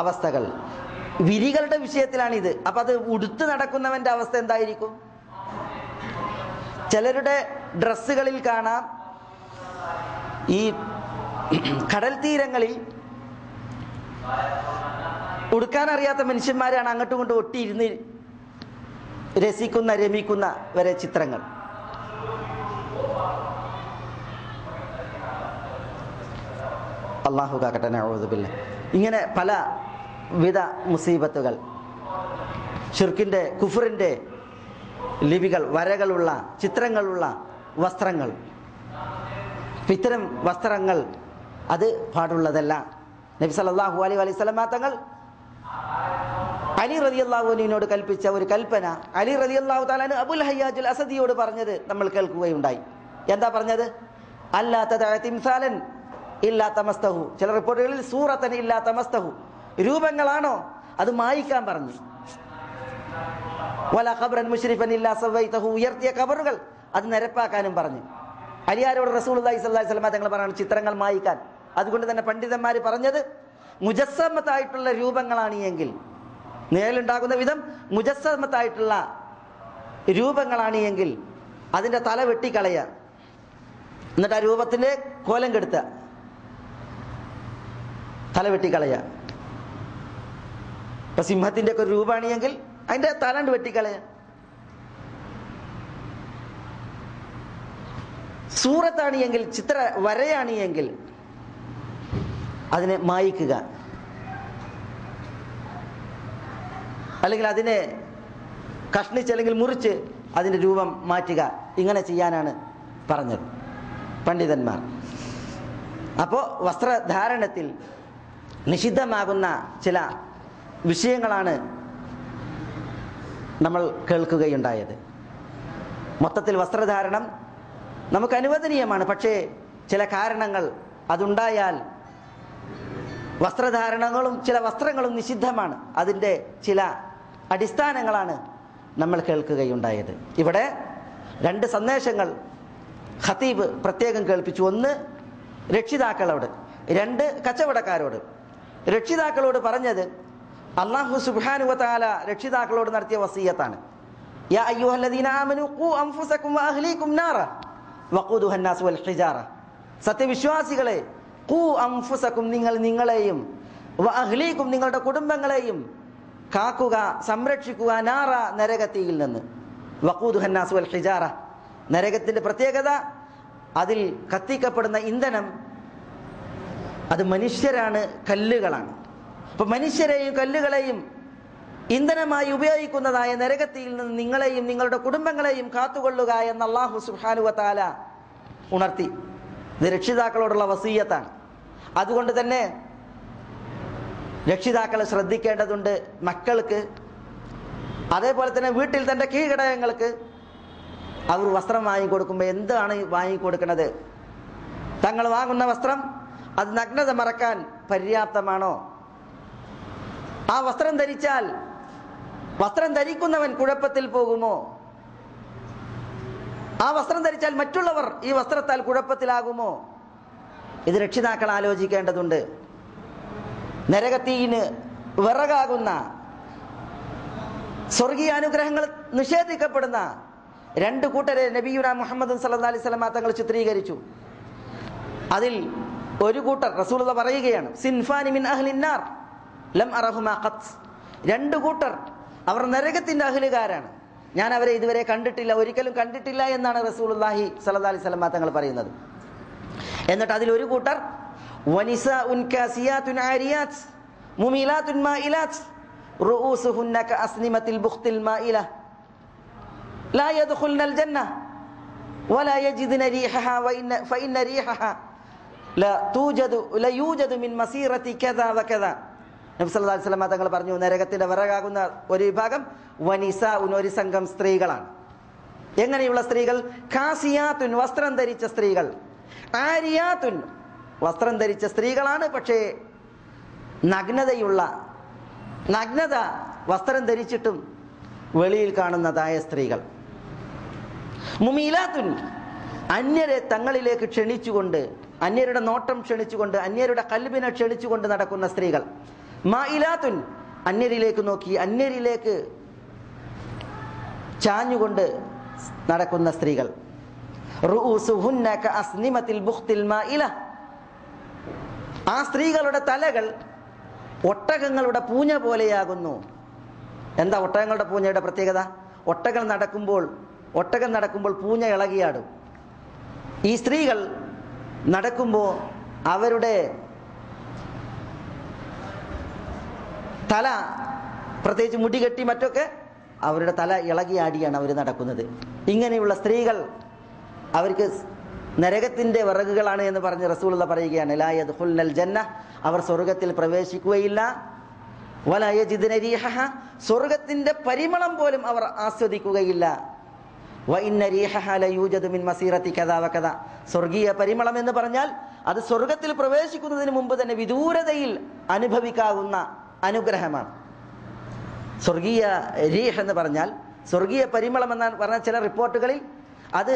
അവസ്ഥകൾ. വിരികളുടെ വിഷയത്തിലാണിത്. അപ്പം അത് ഉടുത്ത് നടക്കുന്നവൻ്റെ അവസ്ഥ എന്തായിരിക്കും? ചിലരുടെ ഡ്രസ്സുകളിൽ കാണാം, ഈ കടൽ തീരങ്ങളിൽ ഉടുക്കാനറിയാത്ത മനുഷ്യന്മാരാണ് അങ്ങോട്ടും ഇങ്ങോട്ടും ഒട്ടിയിരുന്ന് രമിക്കുന്ന വരെ ചിത്രങ്ങൾ. അല്ലാഹു കാക്കട്ടെ, നഊദു ബില്ലാഹ്. ഇങ്ങനെ പല വിധ മുസീബത്തുകൾ, ഷിർക്കിൻ്റെ, കുഫറിൻ്റെ ലിപികൾ, വരകളുള്ള, ചിത്രങ്ങളുള്ള വസ്ത്രങ്ങൾ. ഇത്തരം വസ്ത്രങ്ങൾ അത് പാടുള്ളതല്ല. നബി സല്ലല്ലാഹു അലൈഹി വസല്ലം തങ്ങൾ അലി റളിയല്ലാഹു അൻഹുവിനോട് കൽപ്പിച്ച ഒരു കൽപ്പന അലി റളിയല്ലാഹു തആല അൻഹു അബുൽ ഹയ്യാജുൽ അസദിയോട് പറഞ്ഞത് നമ്മൾ കേൾക്കുകയുണ്ടായി. എന്താ പറഞ്ഞത്? അല്ലാ തദഅ തിംസാലൻ ഇല്ലാ തമസ്തഹു. ചില റിപ്പോർട്ടുകളിൽ സൂറത്തൻ ഇല്ലാ തമസ്തഹു, രൂപങ്ങളാണോ അത് മായ്ക്കാൻ പറഞ്ഞു. വല ഖബ്റൻ മുശ്രിഫൻ ഇല്ലാ സവൈതഹു, ഉയർത്തിയ ഖബറുകൾ അത് നിരപ്പാക്കാനും പറഞ്ഞു. അലിയാരോട് റസൂലുള്ളാഹി സ്വല്ലല്ലാഹു അലൈഹി വസല്ലം തങ്ങൾ പറയാണ് ചിത്രങ്ങൾ മായ്ക്കാൻ. അതുകൊണ്ട് തന്നെ പണ്ഡിതന്മാർ പറഞ്ഞത് മുജസ്സമത്തായിട്ടുള്ള രൂപങ്ങളാണ് എങ്കിൽ, നേരിലുണ്ടാകുന്ന വിധം മുജസ്സമത്തായിട്ടുള്ള രൂപങ്ങളാണ് എങ്കിൽ അതിൻ്റെ തല വെട്ടിക്കളയുക, എന്നിട്ട് ആ രൂപത്തിൻ്റെ കോലം കെടുത്തുക, തല വെട്ടിക്കളയുക. ഇപ്പം സിംഹത്തിൻ്റെ ഒക്കെ ഒരു രൂപമാണെങ്കിൽ അതിൻ്റെ തലണ്ട് വെട്ടിക്കളയുക. സൂറത്താണ് എങ്കിൽ, ചിത്ര വരയാണ് എങ്കിൽ അതിനെ മായ്ക്കുക, അല്ലെങ്കിൽ അതിനെ കഷ്ണിച്ച് അല്ലെങ്കിൽ മുറിച്ച് അതിൻ്റെ രൂപം മാറ്റുക. ഇങ്ങനെ ചെയ്യാനാണ് പറഞ്ഞത് പണ്ഡിതന്മാർ. അപ്പോൾ വസ്ത്രധാരണത്തിൽ നിഷിദ്ധമാകുന്ന ചില വിഷയങ്ങളാണ് നമ്മൾ കേൾക്കുകയുണ്ടായത്. മൊത്തത്തിൽ വസ്ത്രധാരണം നമുക്ക് അനുവദനീയമാണ്. പക്ഷേ ചില കാരണങ്ങൾ അതുണ്ടായാൽ വസ്ത്രധാരണങ്ങളും ചില വസ്ത്രങ്ങളും നിഷിദ്ധമാണ്. അതിൻ്റെ ചില അടിസ്ഥാനങ്ങളാണ് നമ്മൾ കേൾക്കുകയുണ്ടായത്. ഇവിടെ രണ്ട് സന്ദേശങ്ങൾ ഖതീബ് പ്രത്യേകം കേൾപ്പിച്ചു. ഒന്ന് രക്ഷിതാക്കളോട്, രണ്ട് കച്ചവടക്കാരോട്. രക്ഷിതാക്കളോട് പറഞ്ഞത് അല്ലാഹു സുബ്ഹാനഹു വ തആല രക്ഷിതാക്കളോട് നടത്തിയ വസിയത്താണ്. യാ അയ്യുഹല്ലദീന ആമനൂ ഖൂ അൻഫുസകും വഅഹ്ലീകും നാറ വഖൂദുഹ അന്നാസ് വൽ ഹിജാറ. സത്യവിശ്വാസികളെ, ഖൂ അൻഫുസകും, നിങ്ങൾ നിങ്ങളെയും, വഅഹ്ലീകും, നിങ്ങളുടെ കുടുംബങ്ങളെയും കാക്കുക, സംരക്ഷിക്കുക, നാറ, നരകത്തിയിൽ നിന്ന്. വഖൂദുഹ അന്നാസ് വൽ ഹിജാറ, നരകത്തിൻ്റെ പ്രത്യേകത അതിൽ കത്തിക്കപ്പെടുന്ന ഇന്ധനം അത് മനുഷ്യരാണ്, കല്ലുകളാണ്. അപ്പോൾ മനുഷ്യരെയും കല്ലുകളെയും ഇന്ധനമായി ഉപയോഗിക്കുന്നതായ നരകത്തിയിൽ നിന്ന് നിങ്ങളെയും നിങ്ങളുടെ കുടുംബങ്ങളെയും കാത്തുകൊള്ളുക എന്ന് അല്ലാഹു സുബ്ഹാനഹു വ തആല ഉണർത്തി. ഇത് രക്ഷിതാക്കളോടുള്ള വസിയ്യത്താണ്. അതുകൊണ്ട് തന്നെ രക്ഷിതാക്കളെ ശ്രദ്ധിക്കേണ്ടതുണ്ട്. മക്കൾക്ക്, അതേപോലെ തന്നെ വീട്ടിൽ തൻ്റെ കീഴ്ഘടകങ്ങൾക്ക് അവർ വസ്ത്രം വാങ്ങിക്കൊടുക്കുമ്പോൾ എന്താണ് വാങ്ങിക്കൊടുക്കുന്നത്? തങ്ങൾ വാങ്ങുന്ന വസ്ത്രം അത് നഗ്നത മറക്കാൻ പര്യാപ്തമാണോ? ആ വസ്ത്രം ധരിച്ചാൽ വസ്ത്രം ധരിക്കുന്നവൻ കുഴപ്പത്തിൽ പോകുമോ? ആ വസ്ത്രം ധരിച്ചാൽ മറ്റുള്ളവർ ഈ വസ്ത്രത്താൽ കുഴപ്പത്തിലാകുമോ? ഇത് രക്ഷിതാക്കൾ ആലോചിക്കേണ്ടതുണ്ട്. നരകത്തീന് വിറകാകുന്ന, സ്വർഗീയ അനുഗ്രഹങ്ങൾ നിഷേധിക്കപ്പെടുന്ന രണ്ട് കൂട്ടരെ നബിയുനാ മുഹമ്മദ് സല്ലല്ലാഹു അലൈഹി വസല്ലം തങ്ങൾ ചിത്രീകരിച്ചു. അതിൽ ഒരു കൂട്ടർ റസൂലുള്ളാഹി പറയുകയാണ്, സിൻഫാനി മിൻ അഹ്ലിന്നാർ ലം അറഹുമാ ഖത്ത്. രണ്ട് കൂട്ടർ അവർ നരകത്തിൻ്റെ അഹ്ലുകാരാണ്, ഞാൻ അവരെ ഇതുവരെ കണ്ടിട്ടില്ല, ഒരിക്കലും കണ്ടിട്ടില്ല എന്നാണ് റസൂലുള്ളാഹി സ്വല്ലല്ലാഹു അലൈഹി വസല്ലം തങ്ങൾ പറയുന്നത്. എന്നിട്ട് അതിലൊരു കൂട്ടർ വനിസാഉൻ കാസിയാതുൻ ആരിയാത് മുമിലാതുൻ മായിലാത് റൂസുഹുന്ന കഅസ്നിമത്തിൽ ബുഖ്തിൽ മായില ലാ യദ്ഖുൽനൽ ജന്ന വലാ യജിദ്ന റീഹഹാ ഫഇന്ന റീഹഹാ ലാ യൂജദു മിൻ മസീറതി കദാ വകദാ. നബി സല്ലല്ലാഹു അലൈഹി വസല്ലം തങ്ങൾ പറഞ്ഞു, നരകത്തിന്റെ വിറകാകുന്ന ഒരു വിഭാഗം വനിസാഉൻ, ഒരു സംഘം സ്ത്രീകളാണ്. എങ്ങനെയുള്ള സ്ത്രീകൾ? കാസിയാത്തുൻ, വസ്ത്രം ധരിച്ച സ്ത്രീകൾ. ആരിയാത്തുൻ, വസ്ത്രം ധരിച്ച സ്ത്രീകളാണ്, പക്ഷേ നഗ്നത വസ്ത്രം ധരിച്ചിട്ടും വെളിയിൽ കാണുന്നതായ സ്ത്രീകൾ. മുമീലാത്തുൻ, അന്യരെ തങ്ങളിലേക്ക് ക്ഷണിച്ചുകൊണ്ട്, അന്യരുടെ നോട്ടം ക്ഷണിച്ചുകൊണ്ട്, അന്യരുടെ കൽബിനെ ക്ഷണിച്ചുകൊണ്ട് നടക്കുന്ന സ്ത്രീകൾ. മായിലാത്തുൻ, അന്യരിലേക്ക് നോക്കി അന്യരിലേക്ക് ചാഞ്ഞുകൊണ്ട് നടക്കുന്ന സ്ത്രീകൾ. റൂസുഹുന്ന കഅസ്നിമത്തിൽ ബുഖ്തിൽ മായില, ആ സ്ത്രീകളുടെ തലകൾ ഒട്ടകങ്ങളുടെ പൂഞ്ഞ പോലെയാകുന്നു. എന്താ ഒട്ടകങ്ങളുടെ പൂഞ്ഞയുടെ പ്രത്യേകത? ഒട്ടകം നടക്കുമ്പോൾ പൂഞ്ഞ ഇളകിയാടും. ഈ സ്ത്രീകൾ നടക്കുമ്പോൾ അവരുടെ തല, പ്രത്യേകിച്ച് മുടികെട്ടി മറ്റൊക്കെ, അവരുടെ തല ഇളകിയാടിയാണ് അവർ നടക്കുന്നത്. ഇങ്ങനെയുള്ള സ്ത്രീകൾ അവർക്ക് നരകത്തിന്റെ വിറകുകളാണ് എന്ന് പറഞ്ഞ് റസൂലുള്ള പറയുകയാണ്. ലാ യദ്ഖുൽനൽ ജന്ന, അവർ സ്വർഗത്തിൽ പ്രവേശിക്കുകയില്ല. വലാ യജിദ്ന റീഹഹ, സ്വർഗത്തിന്റെ പരിമളം പോലും അവർ ആസ്വദിക്കുകയില്ല. വ ഇന്ന റീഹഹ ലയൂജദു മിൻ മസീറതി കദാ വകദ, സ്വർഗീയ പരിമളം എന്ന് പറഞ്ഞാൽ അത് സ്വർഗത്തിൽ പ്രവേശിക്കുന്നതിന് മുമ്പ് തന്നെ വിദൂരതയിൽ അനുഭവിക്കാവുന്ന അനുഗ്രഹമാണ്. സ്വർഗീയ റീഹ് എന്ന് പറഞ്ഞാൽ, സ്വർഗീയ പരിമളം എന്ന് പറഞ്ഞാൽ ചില റിപ്പോർട്ടുകളിൽ അത്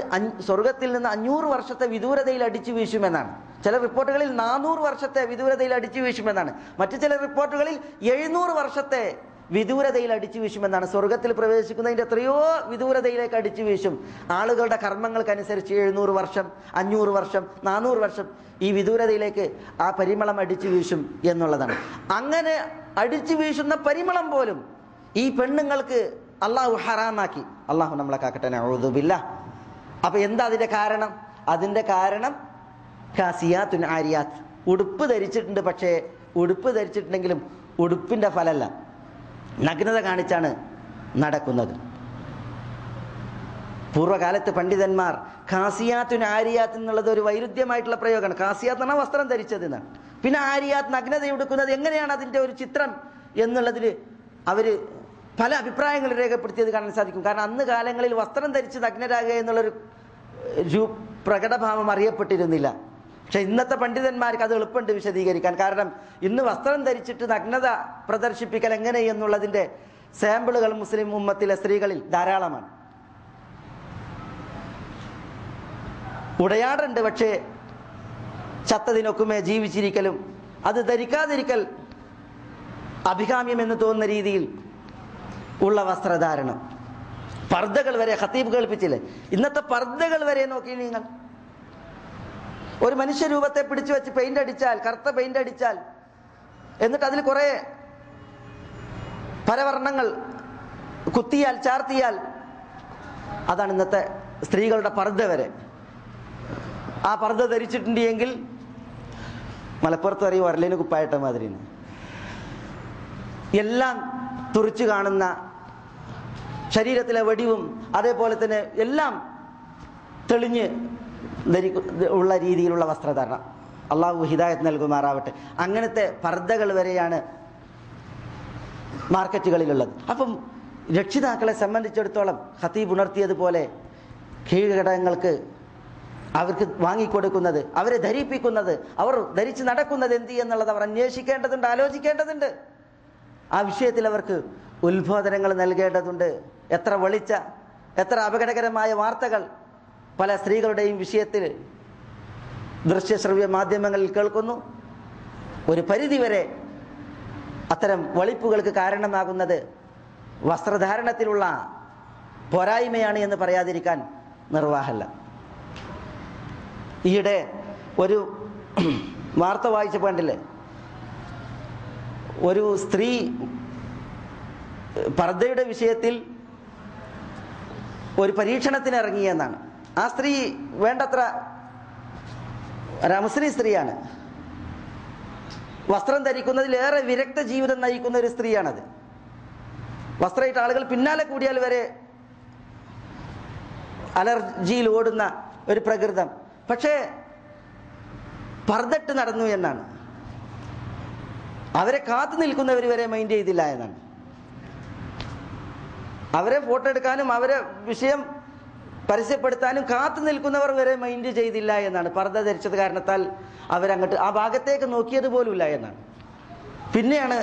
സ്വർഗത്തിൽ നിന്ന് 500 വർഷത്തെ വിദൂരതയിൽ അടിച്ചു വീശുമെന്നാണ്. ചില റിപ്പോർട്ടുകളിൽ 400 വർഷത്തെ വിദൂരതയിൽ അടിച്ചു വീശുമെന്നാണ്. മറ്റു ചില റിപ്പോർട്ടുകളിൽ 700 വർഷത്തെ വിദൂരതയിൽ അടിച്ചു വീശുമെന്നാണ്. സ്വർഗത്തിൽ പ്രവേശിക്കുന്നതിൻ്റെ എത്രയോ വിദൂരതയിലേക്ക് അടിച്ചു വീശും. ആളുകളുടെ കർമ്മങ്ങൾക്കനുസരിച്ച് 700 വർഷം, 500 വർഷം, 400 വർഷം ഈ വിദൂരതയിലേക്ക് ആ പരിമളം അടിച്ചു വീശും എന്നുള്ളതാണ്. അങ്ങനെ അടിച്ചു വീശുന്ന പരിമളം പോലും ഈ പെണ്ണുങ്ങൾക്ക് അള്ളാഹു ഹറാമാക്കി. അള്ളാഹു നമ്മളെ കാക്കട്ടെ, നഊദു ബില്ലാഹ്. അപ്പൊ എന്താ അതിന്റെ കാരണം? അതിന്റെ കാരണം കാസിയാത്തുൻ ആരിയാത്ത്, ഉടുപ്പ് ധരിച്ചിട്ടുണ്ട്. പക്ഷേ ഉടുപ്പ് ധരിച്ചിട്ടുണ്ടെങ്കിലും ഉടുപ്പിന്റെ ഫലമല്ല, നഗ്നത കാണിച്ചാണ് നടക്കുന്നത്. പൂർവ്വകാലത്ത് പണ്ഡിതന്മാർ കാസിയാത്തുൻ ആരിയാത്ത് എന്നുള്ളത് ഒരു വൈരുദ്ധ്യമായിട്ടുള്ള പ്രയോഗമാണ്. കാസിയാത്ത് എന്നാണ് വസ്ത്രം ധരിച്ചത് എന്നാണ്. പിന്നെ ആരിയാത്ത് നഗ്നത ഉടുക്കുന്നത് എങ്ങനെയാണ് അതിന്റെ ഒരു ചിത്രം എന്നുള്ളതിൽ അവര് പല അഭിപ്രായങ്ങൾ രേഖപ്പെടുത്തിയത് കാണാൻ സാധിക്കും. കാരണം അന്ന് കാലങ്ങളിൽ വസ്ത്രം ധരിച്ച് നഗ്നരാകുക എന്നുള്ളൊരു പ്രകടഭാവം അറിയപ്പെട്ടിരുന്നില്ല. പക്ഷെ ഇന്നത്തെ പണ്ഡിതന്മാർക്ക് അത് എളുപ്പമുണ്ട് വിശദീകരിക്കാൻ. കാരണം ഇന്ന് വസ്ത്രം ധരിച്ചിട്ട് നഗ്നത പ്രദർശിപ്പിക്കൽ എങ്ങനെ എന്നുള്ളതിന്റെ സാമ്പിളുകൾ മുസ്ലിം ഉമ്മത്തിലെ സ്ത്രീകളിൽ ധാരാളമാണ്. ഉടയാടുണ്ട്, പക്ഷേ ചത്തതിനൊക്കുമേ ജീവിച്ചിരിക്കലും അത് ധരിക്കാതിരിക്കൽ അഭികാമ്യം എന്ന് തോന്നുന്ന രീതിയിൽ ഉള്ള വസ്ത്രധാരണം. പർദ്ദകൾ വരെ ഖതീബ് കേൾപ്പിച്ചില്ലേ? ഇന്നത്തെ പർദ്ദകൾ വരെ നോക്കി നിങ്ങൾ. ഒരു മനുഷ്യരൂപത്തെ പിടിച്ചു വെച്ച് പെയിന്റ് അടിച്ചാൽ, കറുത്ത പെയിന്റ് അടിച്ചാൽ, എന്നിട്ട് അതിൽ കുറെ പരവർണ്ണങ്ങൾ കുത്തിയാൽ, ചാർത്തിയാൽ, അതാണ് ഇന്നത്തെ സ്ത്രീകളുടെ പർദ്ദ വരെ. ആ പർദ്ദ ധരിച്ചിട്ടുണ്ട് എങ്കിൽ മലപ്പുറത്ത് അറിയും ഒരലിന് കുപ്പായിട്ട മാതിരി എല്ലാം തുറിച്ചു കാണുന്ന, ശരീരത്തിലെ വടിവും അതേപോലെ തന്നെ എല്ലാം തെളിഞ്ഞ് ഉള്ള രീതിയിലുള്ള വസ്ത്രധാരണം. അള്ളാഹു ഹിദായത്ത് നൽകുമാറാവട്ടെ. അങ്ങനത്തെ പർദ്ദകൾ വരെയാണ് മാർക്കറ്റുകളിലുള്ളത്. അപ്പം രക്ഷിതാക്കളെ സംബന്ധിച്ചിടത്തോളം ഖതീബ് ഉണർത്തിയതുപോലെ കീഴ്ഘടകങ്ങൾക്ക് അവർക്ക് വാങ്ങിക്കൊടുക്കുന്നത്, അവരെ ധരിപ്പിക്കുന്നത്, അവർ ധരിച്ച് നടക്കുന്നത് എന്ത് എന്നുള്ളത് അവർ അന്വേഷിക്കേണ്ടതുണ്ട്, ആലോചിക്കേണ്ടതുണ്ട്. ആ വിഷയത്തിൽ അവർക്ക് ഉത്ബോധനങ്ങൾ നൽകേണ്ടതുണ്ട്. എത്ര അപകടകരമായ വാർത്തകൾ പല സ്ത്രീകളുടെയും വിഷയത്തിൽ ദൃശ്യശ്രവ്യ മാധ്യമങ്ങളിൽ കേൾക്കുന്നു. ഒരു പരിധിവരെ അത്തരം വളിപ്പുകൾക്ക് കാരണമാകുന്നത് വസ്ത്രധാരണത്തിലുള്ള പോരായ്മയാണ് എന്ന് പറയാതിരിക്കാൻ നിർവാഹമല്ല. ഈയിടെ ഒരു വാർത്ത വായിച്ചപ്പോൾ കണ്ടില്ലേ, ഒരു സ്ത്രീ പർദ്ദയുടെ വിഷയത്തിൽ ഒരു പരീക്ഷണത്തിന് ഇറങ്ങിയെന്നാണ്. ആ സ്ത്രീ വേണ്ടത്ര മുസ്ലിം സ്ത്രീയാണ്, വസ്ത്രം ധരിക്കുന്നതിലേറെ വിരക്ത ജീവിതം നയിക്കുന്ന ഒരു സ്ത്രീയാണത്. വസ്ത്രമായിട്ട് ആളുകൾ പിന്നാലെ കൂടിയാൽ വരെ അലർജിയിൽ ഓടുന്ന ഒരു പ്രകൃതം. പക്ഷേ പർദ്ദട്ട് നടന്നു എന്നാണ്. അവരെ കാത്തു നിൽക്കുന്നവർ വരെ മൈൻഡ് ചെയ്തില്ല എന്നാണ്. അവരെ ഫോട്ടോ എടുക്കാനും അവരെ വിഷയം പരസ്യപ്പെടുത്താനും കാത്തു നിൽക്കുന്നവർ വരെ മൈൻഡ് ചെയ്തില്ല എന്നാണ്. പർദ്ദ ധരിച്ചത് കാരണത്താൽ അവരങ്ങോട്ട് ആ ഭാഗത്തേക്ക് നോക്കിയത് പോലുമില്ല എന്നാണ്. പിന്നെയാണ്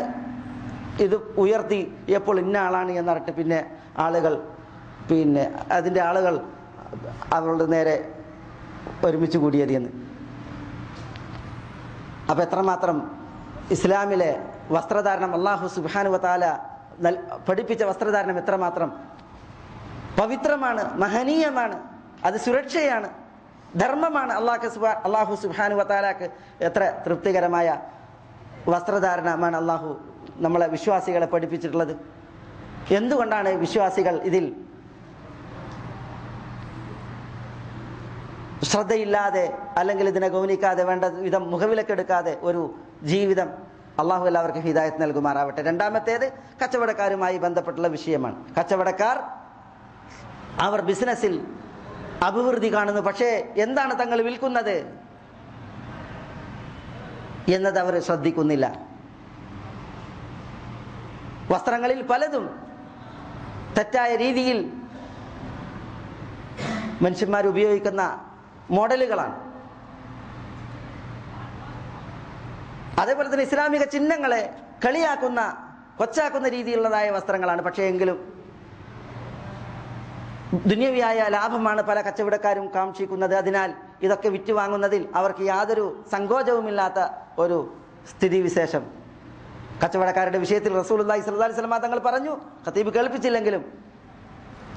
ഇത് ഉയർത്തി എപ്പോൾ ഇന്ന ആളാണ് എന്നറിട്ട് പിന്നെ ആളുകൾ അതിൻ്റെ ആളുകൾ അവരുടെ നേരെ ഒരുമിച്ച് കൂടിയത് എന്ന്. അപ്പോൾ എത്രമാത്രം ഇസ്ലാമിലെ വസ്ത്രധാരണം, അല്ലാഹു സുബ്ഹാനഹു വ തആല പഠിപ്പിച്ച വസ്ത്രധാരണം എത്രമാത്രം പവിത്രമാണ്, മഹനീയമാണ്, അത് സുരക്ഷയാണ്, ധർമ്മമാണ്. അല്ലാഹു സുബ്ഹാനഹു വ തആലക്ക് എത്ര തൃപ്തികരമായ വസ്ത്രധാരണമാണ് അല്ലാഹു നമ്മളെ വിശ്വാസികളെ പഠിപ്പിച്ചിട്ടുള്ളത്. എന്തുകൊണ്ടാണ് വിശ്വാസികൾ ഇതിൽ ശ്രദ്ധയില്ലാതെ അല്ലെങ്കിൽ ഇതിനെ ഗൗനിക്കാതെ വേണ്ട വിധം മുഖവിലക്കെടുക്കാതെ ഒരു ജീവിതം? അള്ളാഹു എല്ലാവർക്കും ഹിദായത്ത് നൽകുമാറാവട്ടെ. രണ്ടാമത്തേത് കച്ചവടക്കാരുമായി ബന്ധപ്പെട്ടുള്ള വിഷയമാണ്. കച്ചവടക്കാർ അവർ ബിസിനസ്സിൽ അഭിവൃദ്ധി കാണുന്നു, പക്ഷേ എന്താണ് തങ്ങൾ വിൽക്കുന്നത് എന്നത് അവർ ശ്രദ്ധിക്കുന്നില്ല. വസ്ത്രങ്ങളിൽ പലതും തെറ്റായ രീതിയിൽ മനുഷ്യന്മാർ ഉപയോഗിക്കുന്ന മോഡലുകളാണ്. അതേപോലെ തന്നെ ഇസ്ലാമിക ചിഹ്നങ്ങളെ കളിയാക്കുന്ന, കൊച്ചാക്കുന്ന രീതിയിലുള്ളതായ വസ്ത്രങ്ങളാണ്. പക്ഷേ എങ്കിലും ദുന്യവിയായ ലാഭമാണ് പല കച്ചവടക്കാരും കാക്ഷിക്കുന്നത്. അതിനാൽ ഇതൊക്കെ വിറ്റുവാങ്ങുന്നതിൽ അവർക്ക് യാതൊരു സങ്കോചവുമില്ലാത്ത ഒരു സ്ഥിതിവിശേഷം കച്ചവടക്കാരുടെ വിഷയത്തിൽ റസൂലുള്ളാഹി സ്വല്ലല്ലാഹു അലൈഹി വസല്ലം തങ്ങൾ പറഞ്ഞു, ഖതീബ് കേൾപ്പിച്ചില്ലെങ്കിലും,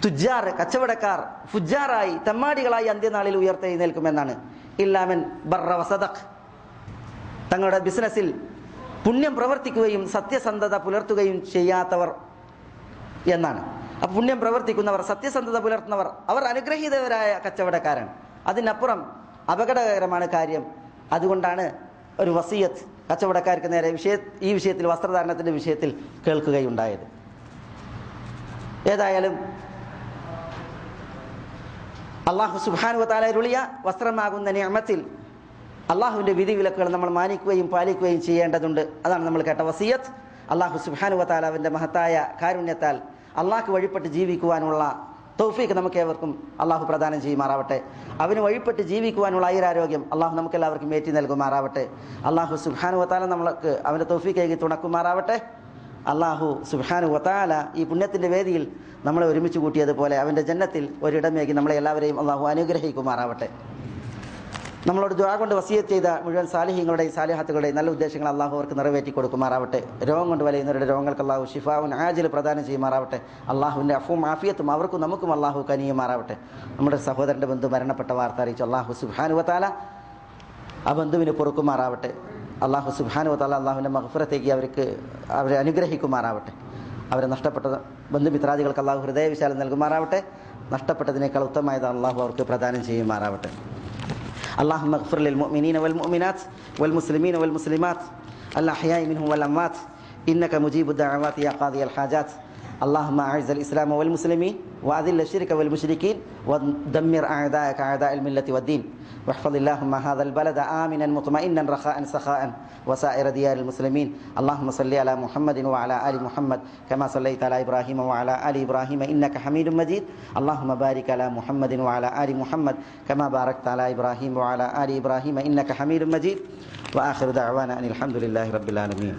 തുജാർ കച്ചവടക്കാർ ഫുജാറായി തെമ്മാടികളായി അന്ത്യനാളിൽ ഉയർത്തെഴുന്നേൽക്കുമെന്നാണ്. ഇല്ലാമൻ ബർറ വസദഖ്, തങ്ങളുടെ ബിസിനസ്സിൽ പുണ്യം പ്രവർത്തിക്കുകയും സത്യസന്ധത പുലർത്തുകയും ചെയ്യാത്തവർ എന്നാണ്. അപ്പോൾ പുണ്യം പ്രവർത്തിക്കുന്നവർ, സത്യസന്ധത പുലർത്തുന്നവർ, അവർ അനുഗ്രഹീതവരായ കച്ചവടക്കാരാണ്. അതിനപ്പുറം അപകടകരമാണ് കാര്യം. അതുകൊണ്ടാണ് ഒരു വസിയത്ത് കച്ചവടക്കാർക്ക് നേരെ ഈ വിഷയത്തിൽ, വസ്ത്രധാരണത്തിൻ്റെ വിഷയത്തിൽ കേൾക്കുകയുണ്ടായത്. ഏതായാലും അല്ലാഹു സുബ്ഹാനഹു വ തആല അരുളിയ വസ്ത്രമാകുന്ന നിഅമത്തിൽ അള്ളാഹുവിൻ്റെ വിധിവിലക്കുകൾ നമ്മൾ മാനിക്കുകയും പാലിക്കുകയും ചെയ്യേണ്ടതുണ്ട്. അതാണ് നമ്മൾ കേട്ട വസിയത്ത്. അല്ലാഹു സുബ്ഹാനഹു വ തആല അവൻ്റെ മഹത്തായ കാരുണ്യത്താൽ അള്ളാഹ്ക്ക് വഴിപ്പെട്ട് ജീവിക്കുവാനുള്ള തൗഫീഖ് നമുക്കേവർക്കും അള്ളാഹു പ്രദാനം ചെയ്യുമാറാവട്ടെ. അവന് വഴിപ്പെട്ട് ജീവിക്കുവാനുള്ള ആയുരാരോഗ്യം അള്ളാഹു നമുക്കെല്ലാവർക്കും ഏറ്റി നൽകുമാറാവട്ടെ. അള്ളാഹു സുബ്ഹാനഹു വ തആല നമ്മൾക്ക് അവൻ്റെ തൗഫീഖേകി തുണക്കുമാറാവട്ടെ. അള്ളാഹു സുബ്ഹാനഹു വ തആല ഈ പുണ്യത്തിൻ്റെ വേദിയിൽ നമ്മളെ ഒരുമിച്ച് കൂട്ടിയതുപോലെ അവൻ്റെ ജന്നത്തിൽ ഒരിടമേകി നമ്മളെ എല്ലാവരെയും അള്ളാഹു അനുഗ്രഹിക്കുമാറാവട്ടെ. നമ്മളോട് ദുആ കൊണ്ട് വസിയത്ത് ചെയ്ത മുഴുവൻ സാലിഹീങ്ങളുടെയും സാലിഹാത്തുകളുടെയും നല്ല ഉദ്ദേശങ്ങൾ അള്ളാഹു അവർക്ക് നിറവേറ്റി കൊടുക്കുമാറാവട്ടെ. രോഗം കൊണ്ട് വലയുന്നവരുടെ രോഗങ്ങൾക്ക് അള്ളാഹു ഷിഫാവുൻ ആജിൽ പ്രദാനം ചെയ്യുമാറാവട്ടെ. അള്ളാഹുവിൻ്റെ അഫും ആഫിയത്തും അവർക്കും നമുക്കും അള്ളാഹു കനിയുമാറാവട്ടെ. നമ്മുടെ സഹോദരൻ്റെ ബന്ധു മരണപ്പെട്ട വാർത്ത അറിയിച്ചു അള്ളാഹു സുബ്ഹാനഹു വ തആല ആ ബന്ധുവിന് പൊറുക്കുമാറാവട്ടെ. അള്ളാഹു സുബ്ഹാനഹു വ തആല അള്ളാഹുവിൻ്റെ മഗ്ഫിറത്തേക്ക് അവരെ അനുഗ്രഹിക്കുമാറാവട്ടെ. അവരെ നഷ്ടപ്പെട്ട ബന്ധുമിത്രാദികൾക്ക് അള്ളാഹു ഹൃദയവിശാലം നൽകുമാറാവട്ടെ. നഷ്ടപ്പെട്ടതിനേക്കാൾ ഉത്തമമായത് അള്ളാഹു അവർക്ക് പ്രദാനം ചെയ്യുമാറാവട്ടെ. اللهم اغفر للمؤمنين والمؤمنات والمسلمين والمسلمات الأحياء منهم والأموات إنك مجيب الدعوات يا قاضي الحاجات. اللهم أعز الإسلام والمسلمين وأذل الشرك والمشركين ودمر أعداءك أعداء الملة والدين. واحفظ اللهم هذا البلد آمنا مطمئنا رخاء سخاء وسائر ديار المسلمين. اللهم صل على محمد وعلى آل محمد كما صليت على إبراهيم وعلى آل إبراهيم إنك حميد مجيد. اللهم بارك على محمد وعلى آل محمد كما باركت على إبراهيم وعلى آل إبراهيم إنك حميد مجيد. وآخر دعوانا أن الحمد لله رب العالمين.